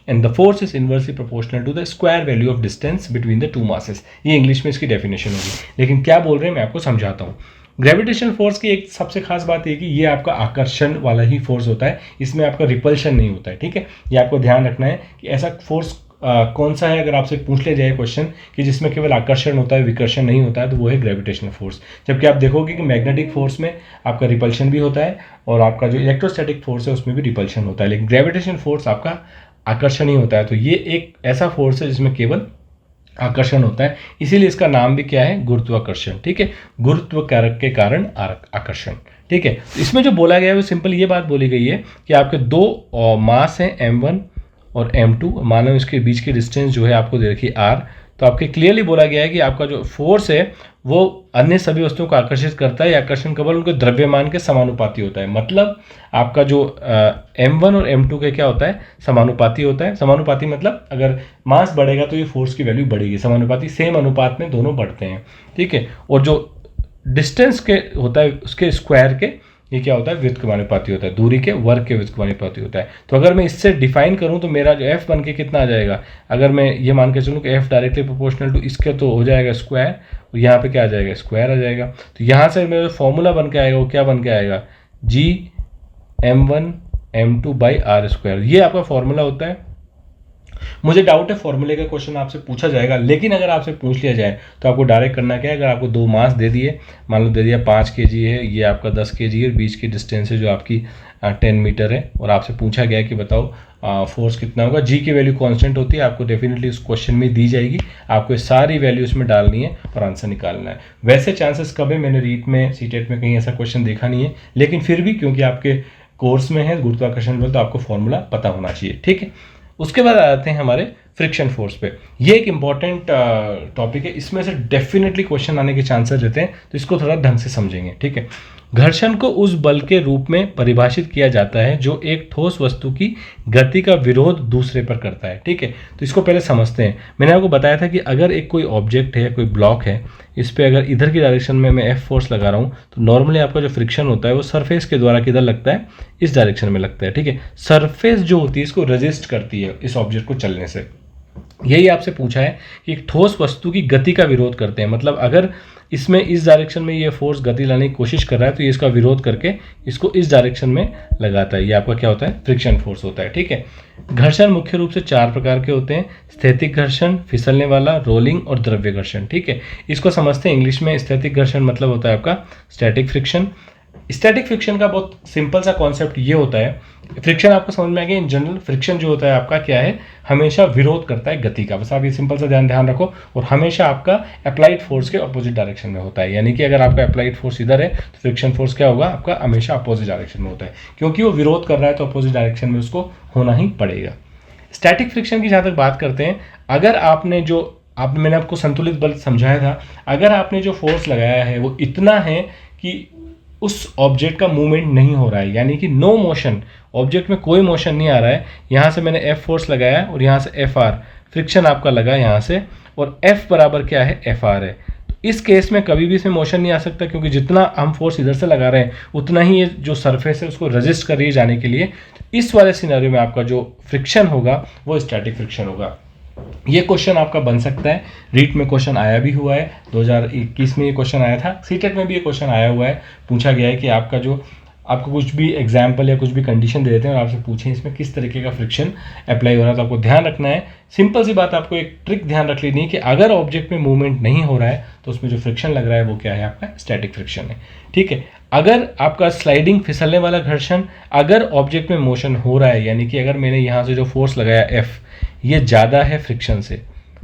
and the force is inversely proportional to the square value of distance between the two masses। ये English में इसकी definition होगी, लेकिन क्या बोल रहे हैं मैं आपको समझाता हूँ। ग्रेविटेशनल फोर्स की एक सबसे खास बात है कि ये आपका आकर्षण वाला ही फोर्स होता है, इसमें आपका रिपल्शन नहीं होता है, ठीक है। ये आपको ध्यान रखना है कि ऐसा फोर्स कौन सा है, अगर आपसे पूछ ले जाए क्वेश्चन कि जिसमें केवल आकर्षण होता है विकर्षण नहीं होता है, तो वो है ग्रेविटेशनल फोर्स। जबकि आप देखोगे कि मैग्नेटिक फोर्स में आपका रिपल्शन भी होता है और आपका जो इलेक्ट्रोस्टैटिक फोर्स है उसमें भी रिपल्शन होता है, लेकिन ग्रेविटेशनल फोर्स आपका आकर्षण ही होता है। तो ये एक ऐसा फोर्स है जिसमें केवल आकर्षण होता है, इसीलिए इसका नाम भी क्या है, गुरुत्वाकर्षण, ठीक है। गुरुत्व कारक के कारण आकर्षण, ठीक है। तो इसमें जो बोला गया है वो सिंपल ये बात बोली गई है कि आपके दो मास हैं m1 और m2, मान लो इसके बीच की डिस्टेंस जो है आपको दे रखी r, तो आपके क्लियरली बोला गया है कि आपका जो फोर्स है वो अन्य सभी वस्तुओं को आकर्षित करता है, या आकर्षण का बल उनके द्रव्यमान के समानुपाती होता है। मतलब आपका जो m1 और m2 के क्या होता है, समानुपाती होता है। समानुपाती मतलब अगर मास बढ़ेगा तो ये फोर्स की वैल्यू बढ़ेगी, समानुपाती सेम अनुपात में दोनों बढ़ते हैं, ठीक है। और जो डिस्टेंस के होता है उसके स्क्वायर के ये क्या होता है, व्युत्क्रमानुपाती होता है, दूरी के वर्ग के व्युत्क्रमानुपाती होता है। तो अगर मैं इससे डिफाइन करूं तो मेरा जो f बन के कितना आ जाएगा, अगर मैं ये मान के चलूं कि f डायरेक्टली प्रोपोर्शनल टू इसके तो हो जाएगा स्क्वायर, और यहाँ पे क्या आ जाएगा, स्क्वायर आ जाएगा। तो यहाँ से मेरा जो फॉर्मूला बन के आएगा वो क्या बन के आएगा, g m1 m2 by are square, ये आपका फॉर्मूला होता है। मुझे डाउट है फॉर्मूले का क्वेश्चन आपसे पूछा जाएगा, लेकिन अगर आपसे पूछ लिया जाए तो आपको डायरेक्ट करना क्या है, अगर आपको दो मास दे दिए, मान लो दे दिया 5 kg है, ये आपका 10 kg है, बीच की डिस्टेंस है जो आपकी 10 मीटर है, और आपसे पूछा गया है कि बताओ फोर्स कितना होगा। जी की वैल्यू कांस्टेंट होती है, आपको डेफिनेटली उस क्वेश्चन में दी जाएगी, आपको सारी वैल्यू उसमें डालनी है और आंसर निकालना है। वैसे चांसेस कब है, मैंने रीट में सीटेट में कहीं ऐसा क्वेश्चन देखा नहीं है, लेकिन फिर भी क्योंकि आपके कोर्स में है गुरुत्वाकर्षण बल तो आपको फॉर्मूला पता होना चाहिए, ठीक है। उसके बाद आते हैं हमारे फ्रिक्शन फोर्स पे। ये एक इंपॉर्टेंट टॉपिक है, इसमें से डेफिनेटली क्वेश्चन आने के चांसेस रहते हैं, तो इसको थोड़ा ढंग से समझेंगे, ठीक है। घर्षण को उस बल के रूप में परिभाषित किया जाता है जो एक ठोस वस्तु की गति का विरोध दूसरे पर करता है, ठीक है। तो इसको पहले समझते हैं। मैंने आपको बताया था कि अगर एक कोई ऑब्जेक्ट है, कोई ब्लॉक है, इस पे अगर इधर की डायरेक्शन में मैं एफ फोर्स लगा रहा हूँ तो नॉर्मली आपका जो फ्रिक्शन होता है वो सरफेस के द्वारा किधर लगता है, इस डायरेक्शन में लगता है, ठीक है। सरफेस जो होती है इसको रेजिस्ट करती है इस ऑब्जेक्ट को चलने से। यही आपसे पूछा है कि एक ठोस वस्तु की गति का विरोध करते हैं, मतलब अगर इसमें इस डायरेक्शन में ये फोर्स गति लाने की कोशिश कर रहा है तो ये इसका विरोध करके इसको इस डायरेक्शन में लगाता है, ये आपका क्या होता है, फ्रिक्शन फोर्स होता है, ठीक है। घर्षण मुख्य रूप से 4 प्रकार के होते हैं, स्थैतिक घर्षण, फिसलने वाला, रोलिंग और द्रव्य घर्षण, ठीक है। इसको समझते हैं इंग्लिश में। स्थैतिक घर्षण मतलब होता है आपका स्टैटिक फ्रिक्शन। स्टैटिक फ्रिक्शन का बहुत सिंपल सा कॉन्सेप्ट ये होता है, फ्रिक्शन आपको समझ में आ गया। इन जनरल फ्रिक्शन जो होता है आपका क्या है, हमेशा विरोध करता है गति का, बस आप ये सिंपल सा ध्यान रखो। और हमेशा आपका अप्लाइड फोर्स के अपोजिट डायरेक्शन में होता है, यानी कि अगर आपका अप्लाइड फोर्स इधर है तो फ्रिक्शन फोर्स क्या होगा, आपका हमेशा अपोजिट डायरेक्शन में होता है, क्योंकि वो विरोध कर रहा है तो अपोजिट डायरेक्शन में उसको होना ही पड़ेगा। स्टैटिक फ्रिक्शन की जहाँ तक बात करते हैं, अगर मैंने आपको संतुलित बल समझाया था, अगर आपने जो फोर्स लगाया है वो इतना है कि उस ऑब्जेक्ट का मूवमेंट नहीं हो रहा है, यानी कि नो मोशन, ऑब्जेक्ट में कोई मोशन नहीं आ रहा है, यहाँ से मैंने एफ फोर्स लगाया और यहाँ से एफ आर फ्रिक्शन आपका लगा यहाँ से, और एफ बराबर क्या है, एफ आर है। तो इस केस में कभी भी इसमें मोशन नहीं आ सकता, क्योंकि जितना हम फोर्स इधर से लगा रहे हैं उतना ही ये जो सरफेस है उसको रेजिस्ट कर रही है जाने के लिए। तो इस वाले सिनेरियो में आपका जो फ्रिक्शन होगा वो स्टैटिक फ्रिक्शन होगा। ये क्वेश्चन आपका बन सकता है, रीट में क्वेश्चन आया भी हुआ है, 2021 में ये क्वेश्चन आया था, सीटेट में भी ये क्वेश्चन आया हुआ है। पूछा गया है कि आपको कुछ भी एग्जाम्पल या कुछ भी कंडीशन दे देते हैं और आपसे पूछें इसमें किस तरीके का फ्रिक्शन अप्लाई हो रहा है, तो आपको ध्यान रखना है। सिंपल सी बात, आपको एक ट्रिक ध्यान रख लेनी है कि अगर ऑब्जेक्ट में मूवमेंट नहीं हो रहा है तो उसमें जो फ्रिक्शन लग रहा है वो क्या है, आपका स्टैटिक फ्रिक्शन है, ठीक है। अगर आपका स्लाइडिंग फिसलने वाला घर्षण, अगर ऑब्जेक्ट में मोशन हो रहा है, यानी कि अगर मैंने यहाँ से जो फोर्स लगाया एफ ये ज़्यादा है फ्रिक्शन से,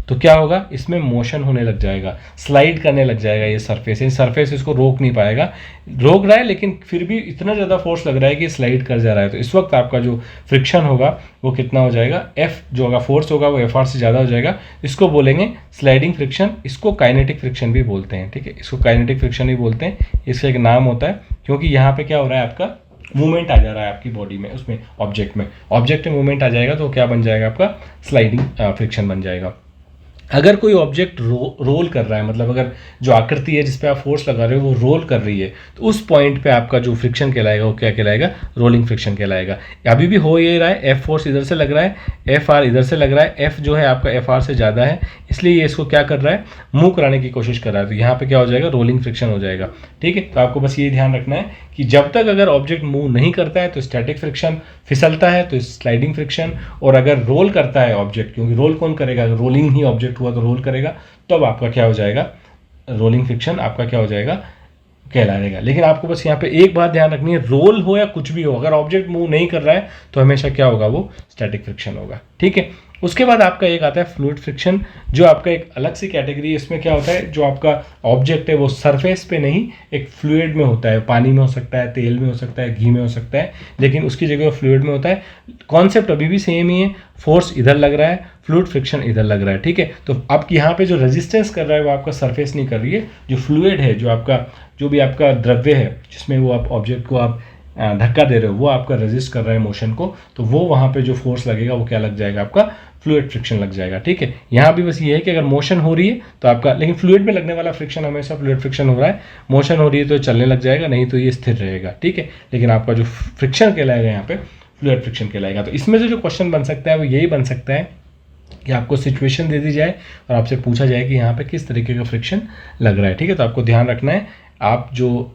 तो क्या होगा, इसमें मोशन होने लग जाएगा, स्लाइड करने लग जाएगा ये सरफेस इसको रोक नहीं पाएगा, रोक रहा है लेकिन फिर भी इतना ज़्यादा फोर्स लग रहा है कि स्लाइड कर जा रहा है। तो इस वक्त आपका जो फ्रिक्शन होगा वो कितना हो जाएगा, एफ जो होगा फोर्स होगा वो एफ आर से ज़्यादा हो जाएगा, इसको बोलेंगे स्लाइडिंग फ्रिक्शन, इसको काइनेटिक फ्रिक्शन भी बोलते हैं, ठीक है। इसको काइनेटिक फ्रिक्शन भी बोलते हैं, इसका एक नाम होता है, क्योंकि यहाँ पे क्या हो रहा है, आपका मूवमेंट आ जा रहा है आपकी बॉडी में, उसमें ऑब्जेक्ट में मूवमेंट आ जाएगा तो क्या बन जाएगा, आपका स्लाइडिंग फ्रिक्शन बन जाएगा। अगर कोई ऑब्जेक्ट रोल कर रहा है, मतलब अगर जो आकृति है जिस पे आप फोर्स लगा रहे हो वो रोल कर रही है, तो उस पॉइंट पे आपका जो फ्रिक्शन कहलाएगा वो क्या कहलाएगा, रोलिंग फ्रिक्शन कहलाएगा। अभी भी हो ये रहा है, एफ फोर्स इधर से लग रहा है, एफ आर इधर से लग रहा है, एफ जो है आपका एफ आर से ज़्यादा है, इसलिए ये इसको क्या कर रहा है, मूव कराने की कोशिश कर रहा है, तो यहाँ पे क्या हो जाएगा, रोलिंग फ्रिक्शन हो जाएगा, ठीक है। तो आपको बस ये ध्यान रखना है कि जब तक अगर ऑब्जेक्ट मूव नहीं करता है तो स्टैटिक फ्रिक्शन, फिसलता है तो स्लाइडिंग फ्रिक्शन, और अगर रोल करता है ऑब्जेक्ट, क्योंकि रोल कौन करेगा, अगर रोलिंग ही ऑब्जेक्ट हुआ तो रोल करेगा, तब आपका क्या हो जाएगा, रोलिंग फ्रिक्शन आपका क्या हो जाएगा, कहलाएगा। लेकिन आपको बस यहाँ पे एक बात ध्यान रखनी है, रोल हो या कुछ भी हो, अगर ऑब्जेक्ट मूव नहीं कर रहा है तो हमेशा क्या होगा, वो स्टैटिक फ्रिक्शन होगा, ठीक है। उसके बाद आपका एक आता है फ्लूइड फ्रिक्शन, जो आपका एक अलग सी कैटेगरी है। इसमें क्या होता है, जो आपका ऑब्जेक्ट है वो सरफेस पे नहीं एक फ्लूइड में होता है, पानी में हो सकता है, तेल में हो सकता है, घी में हो सकता है, लेकिन उसकी जगह फ्लूइड में होता है। कॉन्सेप्ट अभी भी सेम ही है, फोर्स इधर लग रहा है, फ्लूइड फ्रिक्शन इधर लग रहा है, ठीक है। तो आपकी यहाँ पे जो रेजिस्टेंस कर रहा है वो आपका सरफेस नहीं कर रही है, जो फ्लूइड है, जो आपका जो भी आपका द्रव्य है जिसमें वो आप ऑब्जेक्ट को आप धक्का दे रहे हो, वो आपका रेजिस्ट कर रहा है मोशन को, तो वो वहाँ पे जो फोर्स लगेगा वो क्या लग जाएगा, आपका फ्लूइड फ्रिक्शन लग जाएगा, ठीक है। यहाँ भी बस ये है कि अगर मोशन हो रही है तो आपका, लेकिन फ्लूइड में लगने वाला फ्रिक्शन हमेशा फ्लूइड फ्रिक्शन हो रहा है, मोशन हो रही है तो चलने लग जाएगा, नहीं तो ये स्थिर रहेगा, ठीक है। लेकिन आपका जो फ्रिक्शन कहलाएगा यहाँ पे फ्लूइड फ्रिक्शन कहलाएगा। तो इसमें से जो क्वेश्चन बन सकता है वो यही बन सकता है कि आपको सिचुएशन दे दी जाए और आपसे पूछा जाए कि यहाँ पे किस तरीके का फ्रिक्शन लग रहा है, ठीक है। तो आपको ध्यान रखना है, आप जो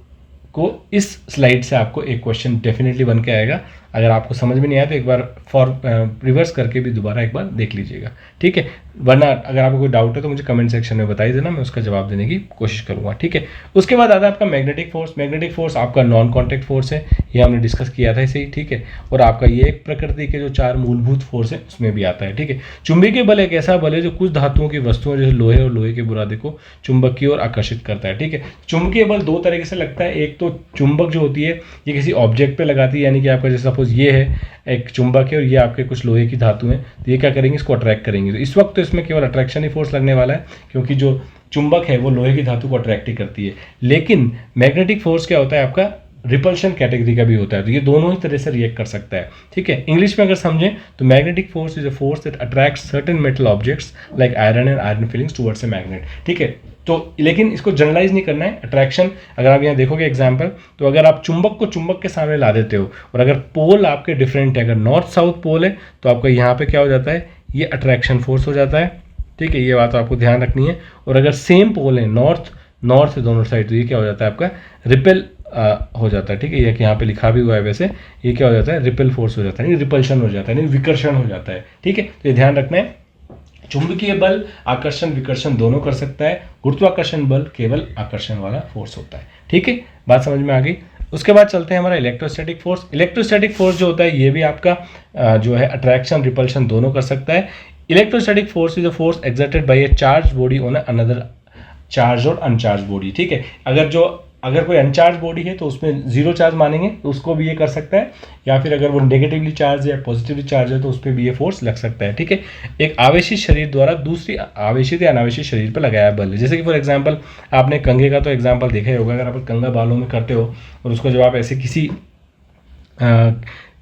को इस स्लाइड से आपको एक क्वेश्चन डेफिनेटली बन के आएगा। अगर आपको समझ में नहीं आया तो एक बार रिवर्स करके भी दोबारा एक बार देख लीजिएगा, ठीक है। वरना अगर आपको कोई डाउट है तो मुझे कमेंट सेक्शन में बताइए देना, मैं उसका जवाब देने की कोशिश करूंगा, ठीक है। उसके बाद आता है आपका मैग्नेटिक फोर्स। मैग्नेटिक फोर्स आपका नॉन कॉन्टैक्ट फोर्स है, ये हमने डिस्कस किया था इसे ही, ठीक है। और आपका ये एक प्रकृति के जो 4 मूलभूत फोर्स है उसमें भी आता है, ठीक है। चुंबकीय बल एक ऐसा बल है जो कुछ धातुओं की वस्तुओं जैसे लोहे और लोहे के बुरादे को चुंबक की ओर आकर्षित करता है, ठीक है। चुंबकीय बल 2 तरीके से लगता है, एक तो चुंबक जो होती है ये किसी ऑब्जेक्ट पे लगाती है, यानी कि आपका जैसे सपोज ये है एक चुंबक है और ये आपके कुछ लोहे की धातु है, तो ये क्या करेंगे, इसको अट्रैक्ट करेंगे। तो इस वक्त तो इसमें केवल अट्रैक्शन ही फोर्स लगने वाला है, क्योंकि जो चुंबक है वो लोहे की धातु को अट्रैक्ट ही करती है। लेकिन मैग्नेटिक फोर्स क्या होता है, आपका रिपल्शन कैटेगरी का भी होता है, तो ये दोनों ही तरह से रिएक्ट कर सकता है, ठीक है। इंग्लिश में अगर समझें तो magnetic force is a force that attracts certain metal objects like iron and iron filings towards a magnet, ठीक है। तो लेकिन इसको जनरलाइज नहीं करना है अट्रैक्शन। अगर आप यहाँ देखोगे एग्जाम्पल, तो अगर आप चुंबक को चुंबक के सामने ला देते हो और अगर पोल आपके डिफरेंट है, अगर नॉर्थ साउथ पोल है तो आपका यहाँ पे क्या हो जाता है, ये अट्रैक्शन फोर्स हो जाता है, ठीक है। ये बात आपको ध्यान रखनी है। और अगर सेम पोल है, नॉर्थ नॉर्थ है दोनों साइड, तो ये क्या हो जाता है, आपका रिपेल हो जाता है, ठीक है। ये यहाँ पे लिखा भी हुआ है वैसे, ये क्या हो जाता है, रिपेल फोर्स हो जाता है, नहीं रिपल्शन हो जाता है, नहीं विकर्षण हो जाता है, ठीक है। तो ये ध्यान रखना है। चुंबकीय बल आकर्षण विकर्षण दोनों कर सकता है, गुरुत्वाकर्षण बल केवल आकर्षण वाला फोर्स होता है, ठीक है। बात समझ में आ गई। उसके बाद चलते हैं हमारा इलेक्ट्रोस्टैटिक फोर्स। इलेक्ट्रोस्टैटिक फोर्स जो होता है ये भी आपका जो है अट्रैक्शन रिपल्शन दोनों कर सकता है। Electrostatic force is a force exerted by a charge body on another charge और अनचार्ज बॉडी, ठीक है। अगर कोई अनचार्ज बॉडी है तो उसमें जीरो चार्ज मानेंगे तो उसको भी ये कर सकता है, या फिर अगर वो नेगेटिवली चार्ज है या पॉजिटिवली चार्ज है तो उस पर भी ये फोर्स लग सकता है, ठीक है। एक आवेशित शरीर द्वारा दूसरी आवेशित या अनावेशित शरीर पर लगाया बल है। जैसे कि फॉर एग्जांपल आपने कंघे का तो एग्जांपल देखा ही होगा। अगर आप कंघा बालों में करते हो और उसको जब आप ऐसे किसी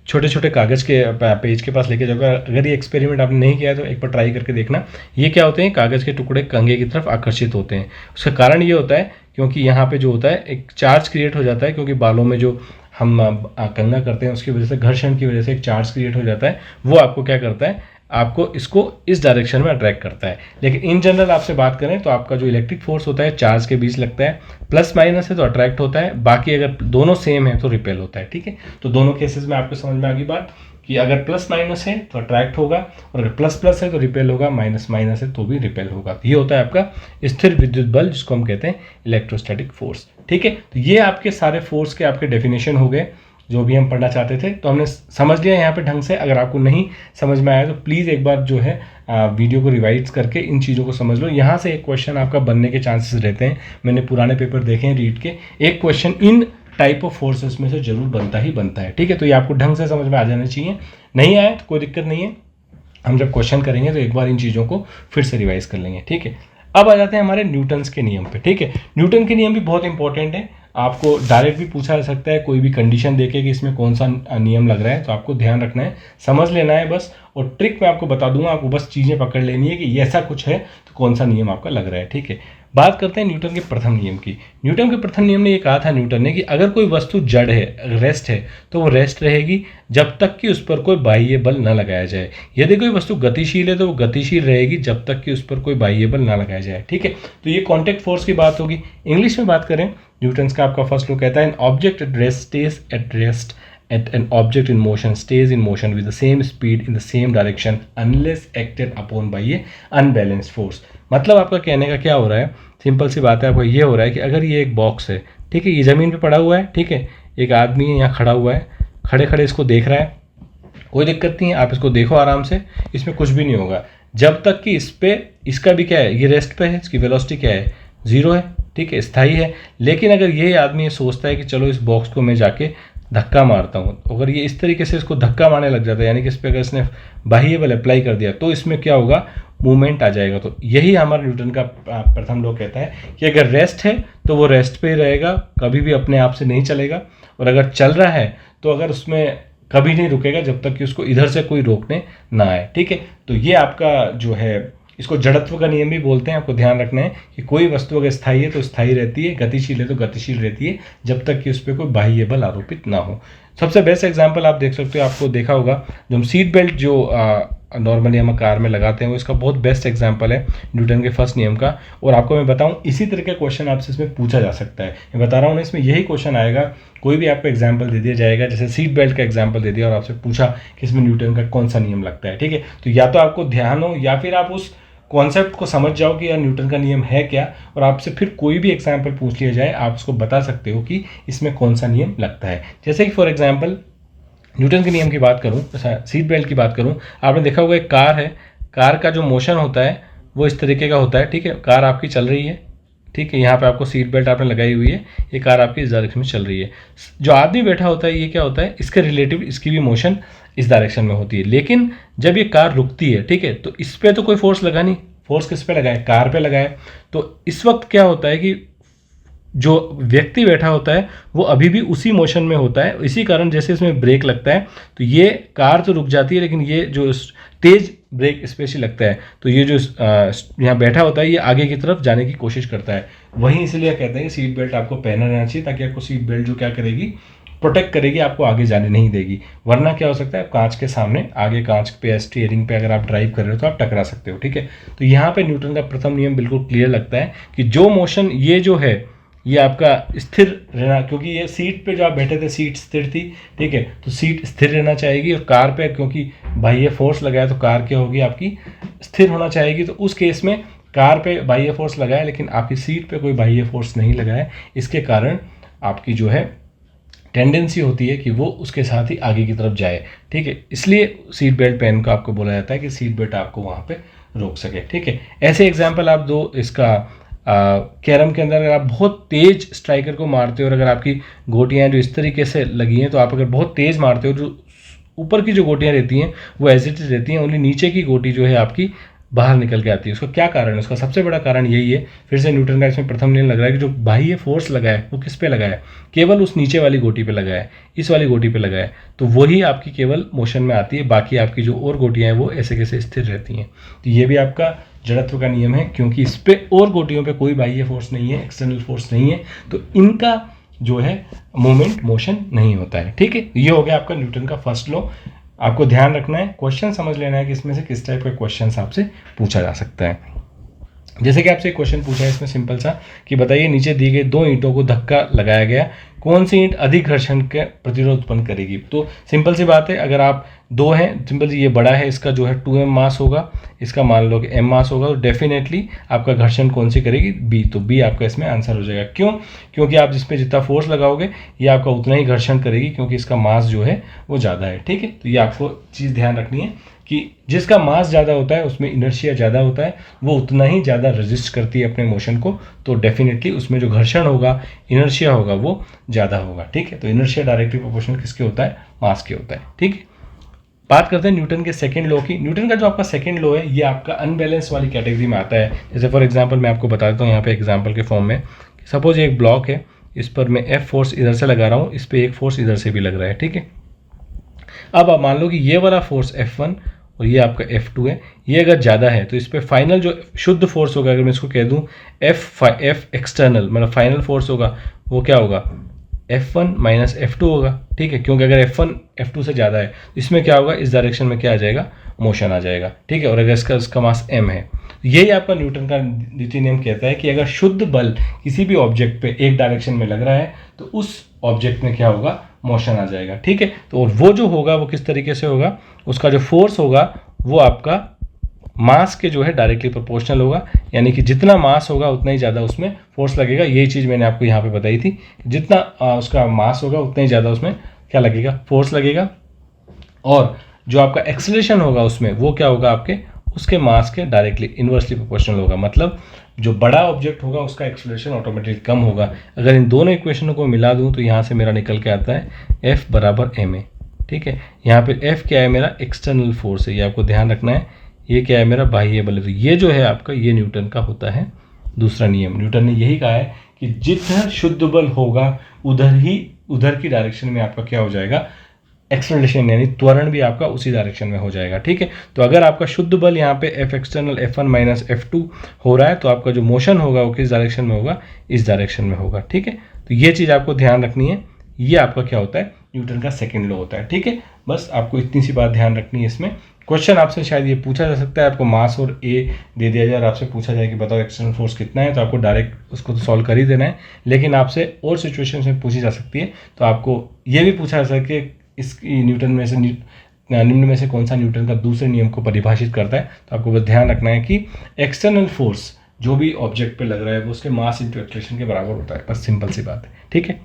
छोटे छोटे कागज़ के पेज के पास लेके जाओगे, अगर ये एक्सपेरिमेंट आपने नहीं किया है तो एक बार ट्राई करके देखना। ये क्या होते हैं, कागज़ के टुकड़े कंघे की तरफ आकर्षित होते हैं। उसका कारण ये होता है क्योंकि यहाँ पे जो होता है एक चार्ज क्रिएट हो जाता है, क्योंकि बालों में जो हम कंघा करते हैं उसकी वजह से, घर्षण की वजह से एक चार्ज क्रिएट हो जाता है। वो आपको क्या करता है, आपको इसको इस डायरेक्शन में अट्रैक्ट करता है। लेकिन इन जनरल आपसे बात करें तो आपका जो इलेक्ट्रिक फोर्स होता है चार्ज के बीच लगता है, प्लस माइनस है तो अट्रैक्ट होता है, बाकी अगर दोनों सेम है तो रिपेल होता है, ठीक है। तो दोनों केसेस में आपको समझ में आ गई बात कि अगर प्लस माइनस है तो अट्रैक्ट होगा और अगर प्लस प्लस है तो रिपेल होगा, माइनस माइनस है तो भी रिपेल होगा। ये होता है आपका स्थिर विद्युत बल, जिसको हम कहते हैं इलेक्ट्रोस्टैटिक फोर्स, ठीक है। तो ये आपके सारे फोर्स के आपके डेफिनेशन हो गए जो भी हम पढ़ना चाहते थे, तो हमने समझ लिया यहाँ पे ढंग से। अगर आपको नहीं समझ में आया तो प्लीज़ एक बार जो है वीडियो को रिवाइज करके इन चीज़ों को समझ लो। यहाँ से एक क्वेश्चन आपका बनने के चांसेस रहते हैं, मैंने पुराने पेपर देखे हैं रीड के, एक question in type of forces में से जरूर बनता ही बनता है, ठीक है। तो ये आपको ढंग से समझ में आ जाना चाहिए। नहीं आए तो कोई दिक्कत नहीं है, हम जब क्वेश्चन करेंगे तो एक बार इन चीज़ों को फिर से रिवाइज कर लेंगे, ठीक है। अब आ जाते हैं हमारे न्यूटन्स के नियम पे, ठीक है। न्यूटन के नियम भी बहुत इंपॉर्टेंट है, आपको डायरेक्ट भी पूछा जा सकता है, कोई भी कंडीशन देके कि इसमें कौन सा नियम लग रहा है, तो आपको ध्यान रखना है, समझ लेना है बस। और ट्रिक मैं आपको बता दूंगा, आपको बस चीज़ें पकड़ लेनी है कि ये ऐसा कुछ है तो कौन सा नियम आपका लग रहा है, ठीक है। बात करते हैं न्यूटन के प्रथम नियम की। न्यूटन के प्रथम नियम ने ये कहा था न्यूटन ने कि अगर कोई वस्तु जड़ है, रेस्ट है, तो वो रेस्ट रहेगी जब तक कि उस पर कोई बाह्य बल न लगाया जाए। यदि कोई वस्तु गतिशील है तो वो गतिशील रहेगी जब तक कि उस पर कोई बाह्य बल न लगाया जाए, ठीक है। तो ये कॉन्टैक्ट फोर्स की बात होगी। इंग्लिश में बात करें, न्यूटन्स का आपका फर्स्ट लॉ कहता है an object at rest stage at rest at an object in motion stays in motion with the same speed in the same direction unless acted upon by a unbalanced force। मतलब आपका कहने का क्या हो रहा है, सिंपल सी बात है, आपका ये हो रहा है कि अगर ये एक बॉक्स है, ठीक है, ये ज़मीन पे पड़ा हुआ है, ठीक है, एक आदमी यहाँ खड़ा हुआ है, खड़े खड़े इसको देख रहा है, कोई दिक्कत नहीं है, आप इसको देखो आराम से, इसमें कुछ भी नहीं होगा जब तक कि इस पे, इसका भी क्या है, ये रेस्ट पे है, इसकी वेलोसिटी क्या है, 0 है, ठीक है, स्थायी है। लेकिन अगर ये आदमी ये सोचता है कि चलो इस बॉक्स को मैं जाके धक्का मारता हूँ, अगर ये इस तरीके से इसको धक्का मारने लग जाता है, यानी कि इस पर अगर इसने बाह्य बल अप्लाई कर दिया, तो इसमें क्या होगा, मूवमेंट आ जाएगा। तो यही हमारा न्यूटन का प्रथम लॉ कहता है कि अगर रेस्ट है तो वो रेस्ट पे ही रहेगा, कभी भी अपने आप से नहीं चलेगा, और अगर चल रहा है तो अगर उसमें कभी नहीं रुकेगा जब तक कि उसको इधर से कोई रोकने ना आए, ठीक है। तो ये आपका जो है, इसको जड़त्व का नियम भी बोलते हैं। आपको ध्यान रखना है कि कोई वस्तु अगर स्थायी है तो स्थायी रहती है, गतिशील है तो गतिशील रहती है, जब तक कि उस पर कोई बाह्य बल आरोपित ना हो। सबसे बेस्ट एग्जांपल आप देख सकते हो, आपको देखा होगा जो हम सीट बेल्ट जो नॉर्मली हम कार में लगाते हैं, वो इसका बहुत बेस्ट एग्जांपल है न्यूटन के फर्स्ट नियम का। और आपको मैं बताऊं, इसी तरह का क्वेश्चन आपसे इसमें पूछा जा सकता है। मैं बता रहा हूँ ना, इसमें यही क्वेश्चन आएगा, कोई भी आपको एग्जाम्पल दे दिया जाएगा, जैसे सीट बेल्ट का एग्जाम्पल दे दिया और आपसे पूछा कि इसमें न्यूटन का कौन सा नियम लगता है, ठीक है। तो या तो आपको ध्यान हो, या फिर आप उस कॉन्सेप्ट को समझ जाओ कि यार न्यूटन का नियम है क्या, और आपसे फिर कोई भी एग्जाम्पल पूछ लिया जाए, आप उसको बता सकते हो कि इसमें कौन सा नियम लगता है। जैसे कि फॉर एग्जाम्पल न्यूटन के नियम की बात करूं, सीट बेल्ट की बात करूं, आपने देखा होगा एक कार है, कार का जो मोशन होता है वो इस तरीके का होता है, ठीक है। कार आपकी चल रही है, ठीक है, यहाँ पे आपको सीट बेल्ट आपने लगाई हुई है, ये कार आपकी इस डायरेक्शन में चल रही है। जो आदमी बैठा होता है, ये क्या होता है, इसके रिलेटिव इसकी भी मोशन इस डायरेक्शन में होती है। लेकिन जब ये कार रुकती है, ठीक है, तो इस पर तो कोई फोर्स लगा नहीं, फोर्स किस पे लगाए, कार पे लगाए। तो इस वक्त क्या होता है कि जो व्यक्ति बैठा होता है वो अभी भी उसी मोशन में होता है। इसी कारण जैसे इसमें ब्रेक लगता है तो ये कार तो रुक जाती है, लेकिन ये जो तेज ब्रेक स्पेशली लगता है, तो ये जो यहाँ बैठा होता है ये आगे की तरफ जाने की कोशिश करता है। वहीं इसलिए कहते हैं कि सीट बेल्ट आपको पहना रहना चाहिए, ताकि आपको सीट बेल्ट जो क्या करेगी, प्रोटेक्ट करेगी, आपको आगे जाने नहीं देगी। वरना क्या हो सकता है, कांच के सामने, आगे कांच पे, स्टीयरिंग पे अगर आप ड्राइव कर रहे हो तो आप टकरा सकते हो, ठीक है। तो यहाँ पे न्यूटन का प्रथम नियम बिल्कुल क्लियर लगता है कि जो मोशन ये जो है, ये आपका स्थिर रहना, क्योंकि ये सीट पे जो आप बैठे थे सीट स्थिर थी, ठीक है, तो सीट स्थिर रहना चाहेगी। और कार पे क्योंकि बाह्य फोर्स लगाया तो कार क्या होगी, आपकी स्थिर होना चाहेगी। तो उस केस में कार पे बाह्य फोर्स लगाया, लेकिन आपकी सीट पे कोई बाह्य फोर्स नहीं लगाया, इसके कारण आपकी जो है टेंडेंसी होती है कि वो उसके साथ ही आगे की तरफ जाए, ठीक है। इसलिए सीट बेल्ट पहन को आपको बोला जाता है कि सीट बेल्ट आपको वहाँ पे रोक सके, ठीक है। ऐसे एग्जाम्पल आप दो, इसका कैरम के अंदर अगर आप बहुत तेज स्ट्राइकर को मारते हो और अगर आपकी गोटियाँ जो इस तरीके से लगी हैं, तो आप अगर बहुत तेज मारते हो, जो ऊपर की जो गोटियाँ रहती हैं वो एज इट इज रहती हैं, ओनली नीचे की गोटी जो है आपकी बाहर निकल के आती है। उसका क्या कारण है, उसका सबसे बड़ा कारण यही है, फिर से न्यूटन का इसमें प्रथम नियम लग रहा है कि जो बाह्य फोर्स लगा है वो किस पे लगा है, केवल उस नीचे वाली गोटी पे लगा है, इस वाली गोटी पे लगा है, तो वही आपकी केवल मोशन में आती है, बाकी आपकी जो और गोटियाँ हैं वो ऐसे कैसे स्थिर रहती हैं। तो ये भी आपका जड़त्व का नियम है, क्योंकि इस पे और गोटियों पे कोई बाह्य फोर्स नहीं है, एक्सटर्नल फोर्स नहीं है, तो इनका जो है मूवमेंट, मोशन नहीं होता है, ठीक है। ये हो गया आपका न्यूटन का फर्स्ट लॉ। आपको ध्यान रखना है, क्वेश्चन समझ लेना है कि इसमें से किस टाइप का क्वेश्चन आपसे पूछा जा सकता है। जैसे कि आपसे एक क्वेश्चन पूछा है इसमें सिंपल सा, कि बताइए नीचे दी गई दो ईंटों को धक्का लगाया गया, कौन सी ईंट अधिक घर्षण के प्रतिरोध उत्पन्न करेगी। तो सिंपल सी बात है, अगर आप दो हैं, सिंपल सी, ये बड़ा है, इसका जो है 2m मास होगा, इसका मान लो कि m मास होगा, तो डेफिनेटली आपका घर्षण कौन सी करेगी, b। तो b आपका इसमें आंसर हो जाएगा। क्यों, क्योंकि आप जिस पे जितना फोर्स लगाओगे ये आपका उतना ही घर्षण करेगी, क्योंकि इसका मास जो है वो ज़्यादा है, ठीक है। तो ये आपको चीज़ ध्यान रखनी है कि जिसका मास ज़्यादा होता है उसमें इनर्शिया ज़्यादा होता है, वो उतना ही ज़्यादा रेजिस्ट करती है अपने मोशन को, तो डेफिनेटली उसमें जो घर्षण होगा, इनर्शिया होगा, वो ज़्यादा होगा, ठीक है। तो इनर्शिया डायरेक्टली प्रोपोर्शनल किसके होता है, मास के होता है, ठीक है। बात करते हैं न्यूटन के सेकंड लॉ की। न्यूटन का जो आपका सेकंड लॉ है ये आपका अनबैलेंस वाली कैटेगरी में आता है। जैसे फॉर एग्जांपल मैं आपको बता देता हूँ यहाँ पे एग्जांपल के फॉर्म में, सपोज एक ब्लॉक है, इस पर मैं F फोर्स इधर से लगा रहा हूँ, इस पर एक फोर्स इधर से भी लग रहा है, ठीक है। अब आप मान लो कि ये वाला फोर्स F1 और ये आपका F2 है, ये अगर ज़्यादा है तो इस पर फाइनल जो शुद्ध फोर्स होगा, अगर मैं इसको कह दूँ F एक्सटर्नल, मतलब फाइनल फोर्स होगा, वो क्या होगा, F1 माइनस F2 होगा, ठीक है। क्योंकि अगर F1 F2 से ज़्यादा है, इसमें क्या होगा, इस डायरेक्शन में क्या आ जाएगा, मोशन आ जाएगा, ठीक है। और अगर इसका मास m है, यही आपका न्यूटन का द्वितीय नियम कहता है कि अगर शुद्ध बल किसी भी ऑब्जेक्ट पे एक डायरेक्शन में लग रहा है तो उस ऑब्जेक्ट में क्या होगा, मोशन आ जाएगा, ठीक है। तो और वो जो होगा वो किस तरीके से होगा, उसका जो फोर्स होगा वो आपका मास के जो है डायरेक्टली प्रोपोर्शनल होगा, यानी कि जितना मास होगा उतना ही ज़्यादा उसमें फोर्स लगेगा। यही चीज़ मैंने आपको यहाँ पे बताई थी, जितना उसका मास होगा उतना ही ज़्यादा उसमें क्या लगेगा, फोर्स लगेगा। और जो आपका एक्सेलरेशन होगा उसमें वो क्या होगा, आपके उसके मास के डायरेक्टली इन्वर्सली प्रोपोर्शनल होगा। मतलब जो बड़ा ऑब्जेक्ट होगा उसका एक्सेलरेशन ऑटोमेटिकली कम होगा। अगर इन दोनों इक्वेशनों को मिला दूं तो यहाँ से मेरा निकल के आता है F बराबर ma। ठीक है, यहाँ पे F क्या है, मेरा एक्सटर्नल फोर्स है, ये आपको ध्यान रखना है। ये क्या है, मेरा बाह्य बल। ये जो है आपका, ये न्यूटन का होता है दूसरा नियम। न्यूटन ने यही कहा है कि जिधर शुद्ध बल होगा उधर की डायरेक्शन में आपका क्या हो जाएगा, एक्सेलरेशन यानी त्वरण भी आपका उसी डायरेक्शन में हो जाएगा। ठीक है, तो अगर आपका शुद्ध बल यहाँ पे F external F1 minus F2 हो रहा है तो आपका जो मोशन होगा वो किस डायरेक्शन में होगा, इस डायरेक्शन में होगा। ठीक है, तो ये चीज़ आपको ध्यान रखनी है। ये आपका क्या होता है, न्यूटन का सेकेंड लॉ होता है। ठीक है, बस आपको इतनी सी बात ध्यान रखनी है। इसमें क्वेश्चन आपसे शायद ये पूछा जा सकता है, आपको मास और ए दे दिया जाए और आपसे पूछा जाए कि बताओ एक्सटर्नल फोर्स कितना है, तो आपको डायरेक्ट उसको तो सॉल्व कर ही देना है। लेकिन आपसे और सिचुएशन में पूछी जा सकती है, तो आपको ये भी पूछा जा सकता है कि इस न्यूटन में से निम्न में से कौन सा न्यूटन का दूसरे नियम को परिभाषित करता है। तो आपको बस ध्यान रखना है कि एक्सटर्नल फोर्स जो भी ऑब्जेक्ट पे लग रहा है वो उसके मास इंटू एक्सेलरेशन के बराबर होता है। बस सिंपल सी बात है। ठीक है,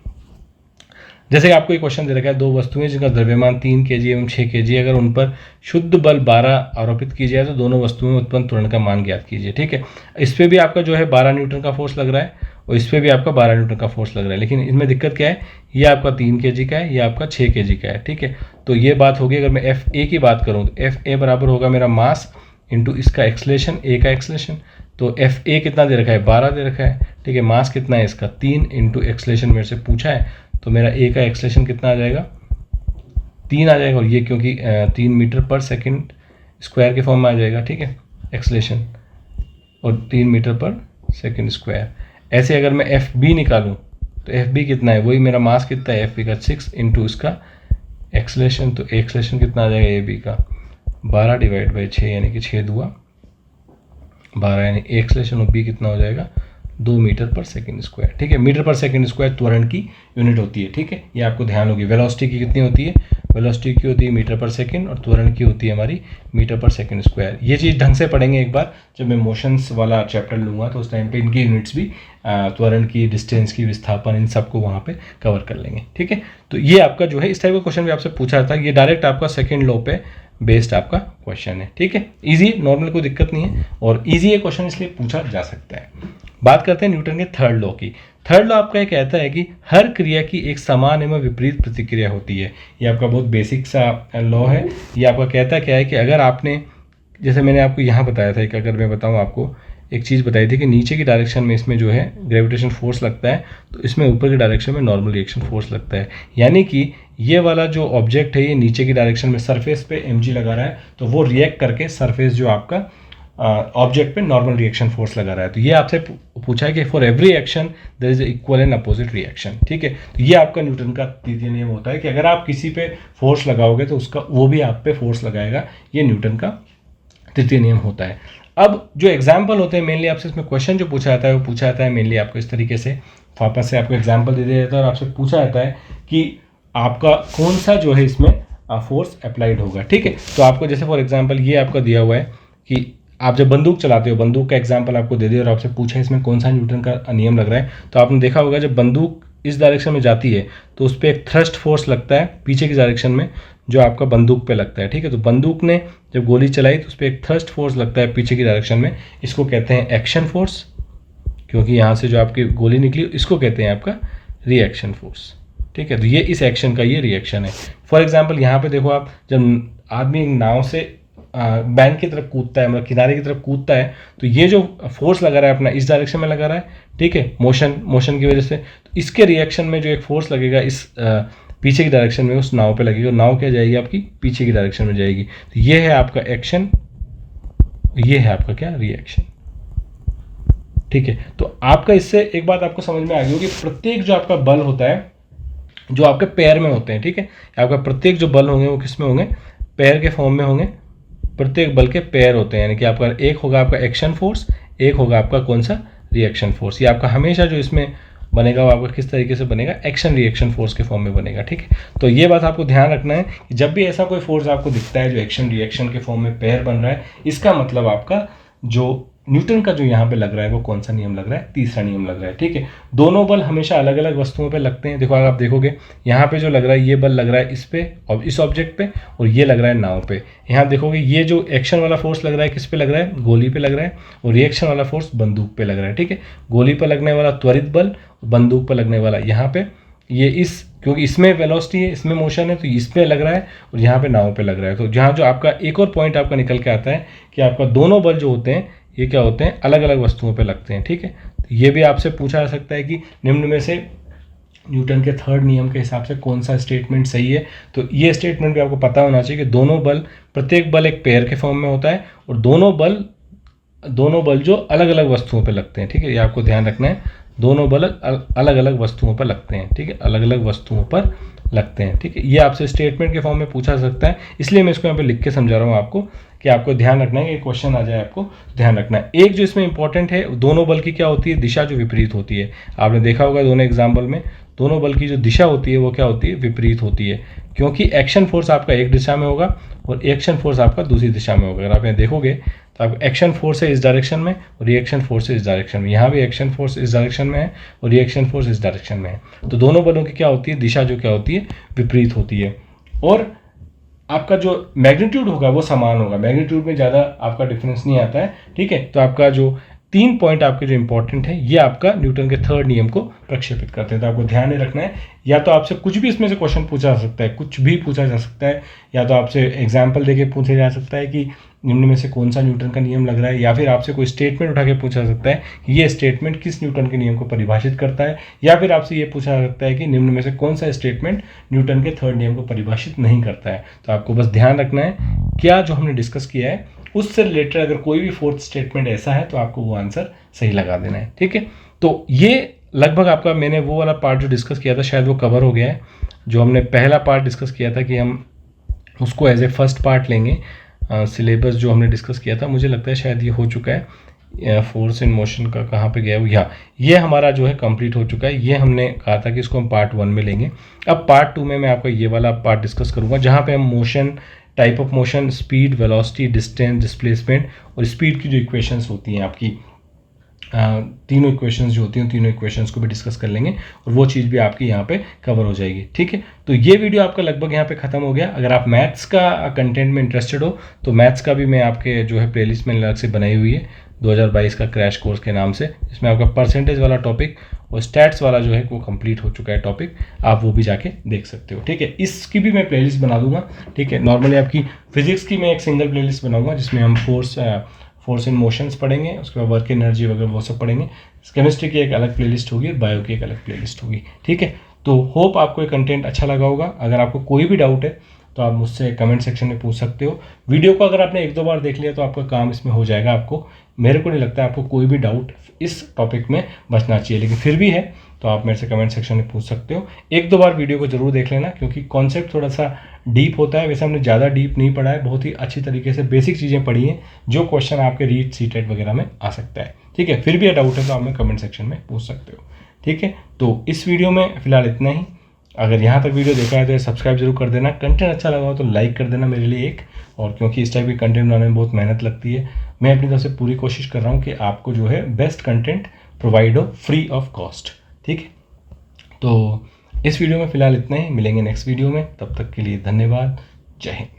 जैसे कि आपको एक क्वेश्चन दे रखा है, दो वस्तुएं जिनका द्रव्यमान 3 kg एवं 6 kg, अगर उन पर शुद्ध बल 12 आरोपित की जाए तो दोनों वस्तुओं में उत्पन्न त्वरण का मान ज्ञात कीजिए। ठीक है, इस पे भी आपका जो है 12 न्यूटन का फोर्स लग रहा है और इस पे भी आपका 12 न्यूटन का फोर्स लग रहा है। लेकिन इसमें दिक्कत क्या है, ये आपका 3 kg का है, ये आपका 6 kg का है। ठीक है, तो ये बात होगी। अगर मैं FA की बात करूँ तो FA बराबर होगा मेरा मास इंटू इसका एक्सलेशन, A का एक्सलेशन। तो FA कितना दे रखा है, 12 दे रखा है। ठीक है, मास कितना है इसका 3 इंटू एक्सलेशन मेरे से पूछा है, तो मेरा A का एक्सलेशन कितना आ जाएगा, 3 आ जाएगा। और ये क्योंकि 3 मीटर पर सेकंड स्क्वायर के फॉर्म में आ जाएगा। ठीक है, एक्सलेशन और 3 मीटर पर सेकंड स्क्वायर। ऐसे अगर मैं FB निकालूं तो FB कितना है, वही मेरा मास कितना है FB का 6 इंटू इसका एक्सलेशन। तो एक्सलेशन कितना आ जाएगा AB का 12 डिवाइड बाई 6 यानी कि 6 दुआ 12, यानी एक्सलेशन ऑफ B कितना हो जाएगा 2 मीटर पर सेकंड स्क्वायर। ठीक है, मीटर पर सेकंड स्क्वायर त्वरण की यूनिट होती है। ठीक है, ये आपको ध्यान होगी। वेलोसिटी की कितनी होती है, वेलोसिटी की होती है मीटर पर सेकंड और त्वरण की होती है हमारी मीटर पर सेकंड स्क्वायर। ये चीज़ ढंग से पढ़ेंगे एक बार जब मैं मोशंस वाला चैप्टर लूँगा, तो उस टाइम पे इनकी यूनिट्स भी त्वरण की, डिस्टेंस की, विस्थापन, इन सबको वहाँ पे कवर कर लेंगे। ठीक है, तो ये आपका जो है इस टाइप का क्वेश्चन भी आपसे पूछा था, ये डायरेक्ट आपका सेकेंड लॉ पे बेस्ड आपका क्वेश्चन है। ठीक है, इजी, नॉर्मल, कोई दिक्कत नहीं है और इजी ये क्वेश्चन इसलिए पूछा जा सकता है। बात करते हैं न्यूटन के थर्ड लॉ की। थर्ड लॉ आपका ये कहता है कि हर क्रिया की एक समान एवं विपरीत प्रतिक्रिया होती है। ये आपका बहुत बेसिक सा लॉ है। ये आपका कहता क्या है कि अगर आपने, जैसे मैंने आपको यहाँ बताया था कि अगर मैं बताऊँ आपको एक चीज़ बताई थी कि नीचे की डायरेक्शन में इसमें जो है ग्रेविटेशन फोर्स लगता है, तो इसमें ऊपर की डायरेक्शन में नॉर्मल रिएक्शन फोर्स लगता है। यानी कि ये वाला जो ऑब्जेक्ट है ये नीचे की डायरेक्शन में सरफेस पे mg लगा रहा है, तो वो रिएक्ट करके सरफेस जो आपका ऑब्जेक्ट पे नॉर्मल रिएक्शन फोर्स लगा रहा है। तो ये आपसे पूछा है कि for every action there is equal and opposite reaction. ठीक है, तो ये आपका न्यूटन का तृतीय नियम होता है कि अगर आप किसी पे फोर्स लगाओगे तो उसका वो भी आप पे फोर्स लगाएगा। ये न्यूटन का तृतीय नियम होता है। अब जो एग्जाम्पल होते हैं मेनली आपसे इसमें क्वेश्चन जो पूछा जाता है वो पूछा जाता है मेनली आपको इस तरीके से, वापस से आपको एग्जाम्पल दे दिया जाता है और आपसे पूछा जाता है कि आपका कौन सा जो है इसमें फोर्स अप्लाइड होगा। ठीक है, तो आपको जैसे फॉर एग्जांपल ये आपका दिया हुआ है कि आप जब बंदूक चलाते हो, बंदूक का एग्जांपल आपको दे दिया और आपसे पूछा इसमें कौन सा न्यूटन का नियम लग रहा है, तो आपने देखा होगा जब बंदूक इस डायरेक्शन में जाती है तो उस पर एक थ्रस्ट फोर्स लगता है पीछे की डायरेक्शन में जो आपका बंदूक पे लगता है। ठीक है, तो बंदूक ने जब गोली चलाई तो उस पर एक थ्रस्ट फोर्स लगता है पीछे की डायरेक्शन में, इसको कहते हैं एक्शन फोर्स, क्योंकि यहाँ से जो आपकी गोली निकली इसको कहते हैं आपका रिएक्शन फोर्स। ठीक है, तो ये इस एक्शन का ये रिएक्शन है। फॉर एग्जांपल यहाँ पे देखो आप, जब आदमी एक नाव से बैंक की तरफ कूदता है, मतलब किनारे की तरफ कूदता है, तो ये जो फोर्स लगा रहा है अपना इस डायरेक्शन में लगा रहा है। ठीक है, मोशन की वजह से, तो इसके रिएक्शन में जो एक फोर्स लगेगा इस पीछे की डायरेक्शन में उस नाव पे लगेगा, नाव क्या जाएगी आपकी पीछे की डायरेक्शन में जाएगी। तो ये है आपका एक्शन, ये है आपका क्या रिएक्शन। ठीक है, तो आपका इससे एक बात आपको समझ में आ गई होगी, प्रत्येक जो आपका बल होता है जो आपके पैर में होते हैं, ठीक है, आपका प्रत्येक जो बल होंगे वो किस में होंगे, पैर के फॉर्म में होंगे। प्रत्येक बल के पैर होते हैं, यानी कि आपका एक होगा आपका एक्शन फोर्स, एक होगा आपका कौन सा रिएक्शन फोर्स। ये आपका हमेशा जो इसमें बनेगा वो आपका किस तरीके से बनेगा, एक्शन रिएक्शन फोर्स के फॉर्म में बनेगा। ठीक है, तो ये बात आपको ध्यान रखना है कि जब भी ऐसा कोई फोर्स आपको दिखता है जो एक्शन रिएक्शन के फॉर्म में पैर बन रहा है, इसका मतलब आपका जो न्यूटन का जो यहाँ पे लग रहा है वो कौन सा नियम लग रहा है, तीसरा नियम लग रहा है। ठीक है, दोनों बल हमेशा अलग अलग वस्तुओं पे लगते हैं। देखो अगर आप देखोगे यहाँ पे जो लग रहा है ये बल लग रहा है इस पे और इस ऑब्जेक्ट पे, और ये लग रहा है नाव पे। यहाँ देखोगे ये जो एक्शन वाला फोर्स लग रहा है किस पे लग रहा है, गोली पे लग रहा है, और रिएक्शन वाला फोर्स बंदूक पे लग रहा है। ठीक है, गोली पे लगने वाला त्वरित बल, बंदूक पे लगने वाला यहाँ पे ये इस, क्योंकि इसमें वेलोसिटी है, इसमें मोशन है, तो इस पे लग रहा है और यहाँ पे नाव पे लग रहा है। तो जहाँ जो आपका एक और पॉइंट आपका निकल के आता है कि आपका दोनों बल जो होते हैं ये क्या होते हैं, अलग अलग वस्तुओं पे लगते हैं। ठीक है, तो ये भी आपसे पूछा जा सकता है कि निम्न में से न्यूटन के थर्ड नियम के हिसाब से कौन सा स्टेटमेंट सही है। तो ये स्टेटमेंट भी आपको पता होना चाहिए कि दोनों बल, प्रत्येक बल एक पेयर के फॉर्म में होता है और दोनों बल जो अलग अलग वस्तुओं पे लगते हैं। ठीक है, ये आपको ध्यान रखना है, दोनों बल अलग अलग वस्तुओं पर लगते हैं। ठीक है, अलग अलग वस्तुओं पर लगते हैं। ठीक है, ये आपसे स्टेटमेंट के फॉर्म में पूछा जा सकता है, इसलिए मैं इसको यहाँ पे लिख के समझा रहा हूँ आपको कि आपको ध्यान रखना है कि क्वेश्चन आ जाए, आपको ध्यान रखना है। एक जो इसमें इंपॉर्टेंट है, दोनों बल की क्या होती है, दिशा जो विपरीत होती है। आपने देखा होगा दोनों एग्जाम्पल में दोनों बल की जो दिशा होती है वो क्या होती है, विपरीत होती है, क्योंकि एक्शन फोर्स आपका एक दिशा में होगा और रिएक्शन फोर्स आपका दूसरी दिशा में होगा। अगर आप यहाँ देखोगे तो आपका एक्शन फोर्स है इस डायरेक्शन में और रिएक्शन फोर्स है इस डायरेक्शन में, यहाँ भी एक्शन फोर्स इस डायरेक्शन में है और रिएक्शन फोर्स इस डायरेक्शन में है। तो दोनों बलों की क्या होती है, दिशा जो क्या होती है, विपरीत होती है। और आपका जो मैग्नीट्यूड होगा वो समान होगा, मैग्नीट्यूड में ज़्यादा आपका डिफरेंस नहीं आता है। ठीक है, तो आपका जो 3 पॉइंट आपके जो इंपॉर्टेंट है ये आपका न्यूटन के थर्ड नियम को प्रक्षेपित करते हैं। तो आपको ध्यान में रखना है, या तो आपसे कुछ भी इसमें से क्वेश्चन पूछा जा सकता है, कुछ भी पूछा जा सकता है, या तो आपसे एग्जाम्पल देके पूछा जा सकता है कि निम्न में से कौन सा न्यूटन का नियम लग रहा है, या फिर आपसे कोई स्टेटमेंट उठा के पूछा जा सकता है कि ये स्टेटमेंट किस न्यूटन के नियम को परिभाषित करता है, या फिर आपसे ये पूछा जा सकता है कि निम्न में से कौन सा स्टेटमेंट न्यूटन के थर्ड नियम को परिभाषित नहीं करता है। तो आपको बस ध्यान रखना है क्या जो हमने डिस्कस किया है उससे रिलेटेड अगर कोई भी फोर्थ स्टेटमेंट ऐसा है तो आपको वो आंसर सही लगा देना है। ठीक है, तो ये लगभग आपका, मैंने वो वाला पार्ट जो डिस्कस किया था शायद वो कवर हो गया है। जो हमने पहला पार्ट डिस्कस किया था कि हम उसको एज ए फर्स्ट पार्ट लेंगे, सिलेबस जो हमने डिस्कस किया था, मुझे लगता है शायद ये हो चुका है। फोर्स इन मोशन का कहाँ पे गया वो, यहाँ, ये हमारा जो है कंप्लीट हो चुका है। ये हमने कहा था कि इसको हम पार्ट 1 में लेंगे। अब पार्ट 2 में मैं आपको ये वाला पार्ट डिस्कस करूँगा जहाँ पे हम motion, type of motion, speed, velocity, distance, displacement और स्पीड की जो इक्वेशंस होती हैं आपकी, तीनों इक्वेशंस जो होती हैं तीनों इक्वेशंस को भी डिस्कस कर लेंगे और वो चीज़ भी आपकी यहाँ पे कवर हो जाएगी। ठीक है, तो ये वीडियो आपका लगभग यहाँ पे ख़त्म हो गया। अगर आप मैथ्स का कंटेंट में इंटरेस्टेड हो तो मैथ्स का भी मैं आपके जो है प्लेलिस्ट में अलग से बनाई हुई है 2022 का क्रैश कोर्स के नाम से, इसमें आपका परसेंटेज वाला टॉपिक और स्टैट्स वाला जो है वो कंप्लीट हो चुका है टॉपिक, आप वो भी जाके देख सकते हो। ठीक है, इसकी भी मैं प्लेलिस्ट बना दूंगा। ठीक है, नॉर्मली आपकी फिजिक्स की मैं एक सिंगल प्लेलिस्ट बनाऊंगा जिसमें हम फोर्स इन मोशंस पढ़ेंगे, उसके बाद वर्क एनर्जी वगैरह वो सब पढ़ेंगे। केमिस्ट्री की एक अलग प्लेलिस्ट होगी और बायो की एक अलग प्लेलिस्ट होगी। ठीक है, तो होप आपको ये कंटेंट अच्छा लगा होगा। अगर आपको कोई भी डाउट है तो आप मुझसे कमेंट सेक्शन में पूछ सकते हो। वीडियो को अगर आपने 1-2 बार देख लिया तो आपका काम इसमें हो जाएगा। आपको, मेरे को नहीं लगता आपको कोई भी डाउट इस टॉपिक में बचना चाहिए, लेकिन फिर भी है तो आप मेरे से कमेंट सेक्शन में पूछ सकते हो। 1-2 बार वीडियो को जरूर देख लेना क्योंकि कॉन्सेप्ट थोड़ा सा डीप होता है। वैसे हमने ज़्यादा डीप नहीं पढ़ा है, बहुत ही अच्छी तरीके से बेसिक चीज़ें पढ़ी हैं जो क्वेश्चन आपके रीट सीटेट वगैरह में आ सकता है। ठीक है, फिर भी डाउट है तो आप हमें कमेंट सेक्शन में पूछ सकते हो। ठीक है, तो इस वीडियो में फिलहाल इतना ही। अगर यहाँ तक वीडियो देखा है तो सब्सक्राइब जरूर कर देना। कंटेंट अच्छा लगा हो तो लाइक कर देना मेरे लिए एक, और क्योंकि इस टाइप की कंटेंट बनाने में बहुत मेहनत लगती है, मैं अपनी तरफ से पूरी कोशिश कर रहा हूँ कि आपको जो है बेस्ट कंटेंट प्रोवाइड हो फ्री ऑफ कॉस्ट। ठीक है, तो इस वीडियो में फ़िलहाल इतना ही, मिलेंगे नेक्स्ट वीडियो में, तब तक के लिए धन्यवाद, जय हिंद।